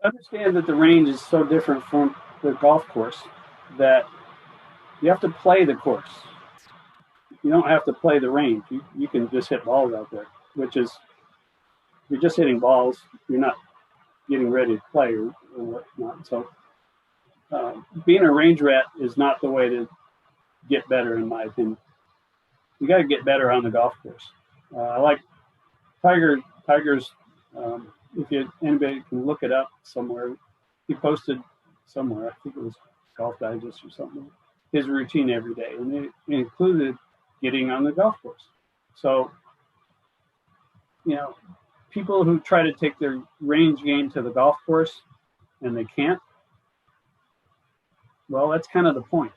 Understand that the range is so different from the golf course that you have to play the course. You don't have to play the range. You can just hit balls out there, which is, you're just hitting balls. You're not getting ready to play or whatnot. So being a range rat is not the way to get better, in my opinion. You got to get better on the golf course. I like Tiger's, if anybody can look it up somewhere, he posted somewhere, I think it was Golf Digest or something, his routine every day, and it included getting on the golf course. So, people who try to take their range game to the golf course and they can't, well, that's kind of the point.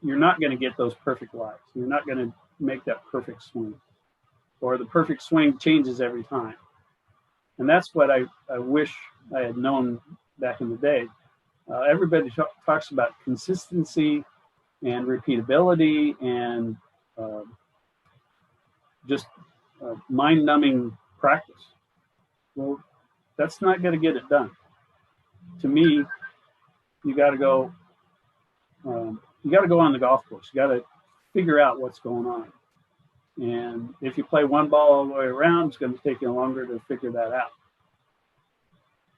You're not going to get those perfect lies. You're not going to make that perfect swing, or the perfect swing changes every time. And that's what I wish I had known back in the day. Everybody talks about consistency and repeatability and just mind-numbing practice. Well, that's not going to get it done. To me, you got to go. You got to go on the golf course. You got to figure out what's going on. And if you play one ball all the way around, it's going to take you longer to figure that out.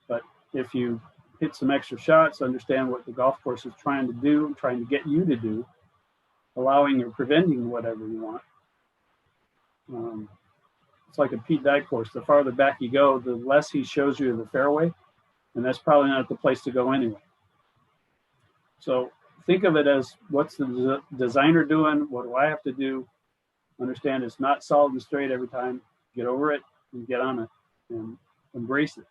But if you hit some extra shots, understand what the golf course is trying to do, trying to get you to do, allowing or preventing whatever you want. It's like a Pete Dye course. The farther back you go, the less he shows you the fairway, and that's probably not the place to go anyway. So think of it as, what's the designer doing? What do I have to do? Understand it's not solid and straight every time. Get over it and get on it and embrace it.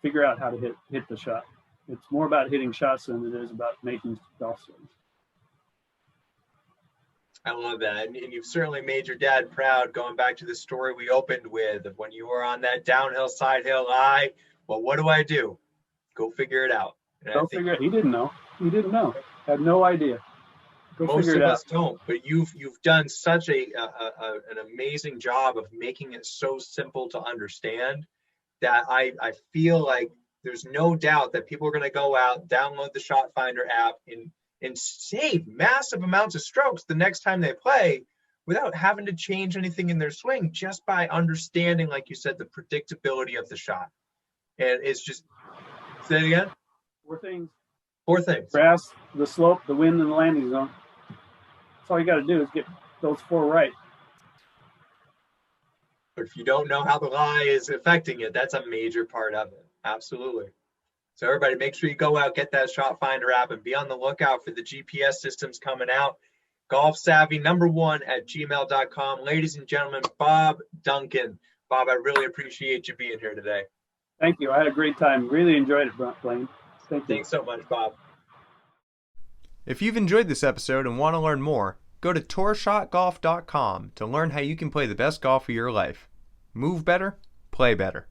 Figure out how to hit the shot. It's more about hitting shots than it is about making golf swings. I love that. And you've certainly made your dad proud, going back to the story we opened with, of when you were on that downhill, side hill lie. Well, what do I do? Go figure it out. Go figure it out. He didn't know. Had no idea. Most of us don't, but you've done such an amazing job of making it so simple to understand that I feel like there's no doubt that people are going to go out, download the Shot Finder app, and save massive amounts of strokes the next time they play without having to change anything in their swing, just by understanding, like you said, the predictability of the shot. And it's just, say it again? Four things. Grass, the slope, the wind, and the landing zone. That's all you got to do is get those four right. But if you don't know how the lie is affecting it, that's a major part of it. Absolutely. So everybody, make sure you go out, get that Shot Finder app, and be on the lookout for the GPS systems coming out. golfsavvy1@gmail.com. Ladies and gentlemen, Bob Duncan. Bob, I really appreciate you being here today. Thank you. I had a great time. Really enjoyed it, Blaine. Thanks so much, Bob. If you've enjoyed this episode and want to learn more, go to tourshotgolf.com to learn how you can play the best golf of your life. Move better, play better.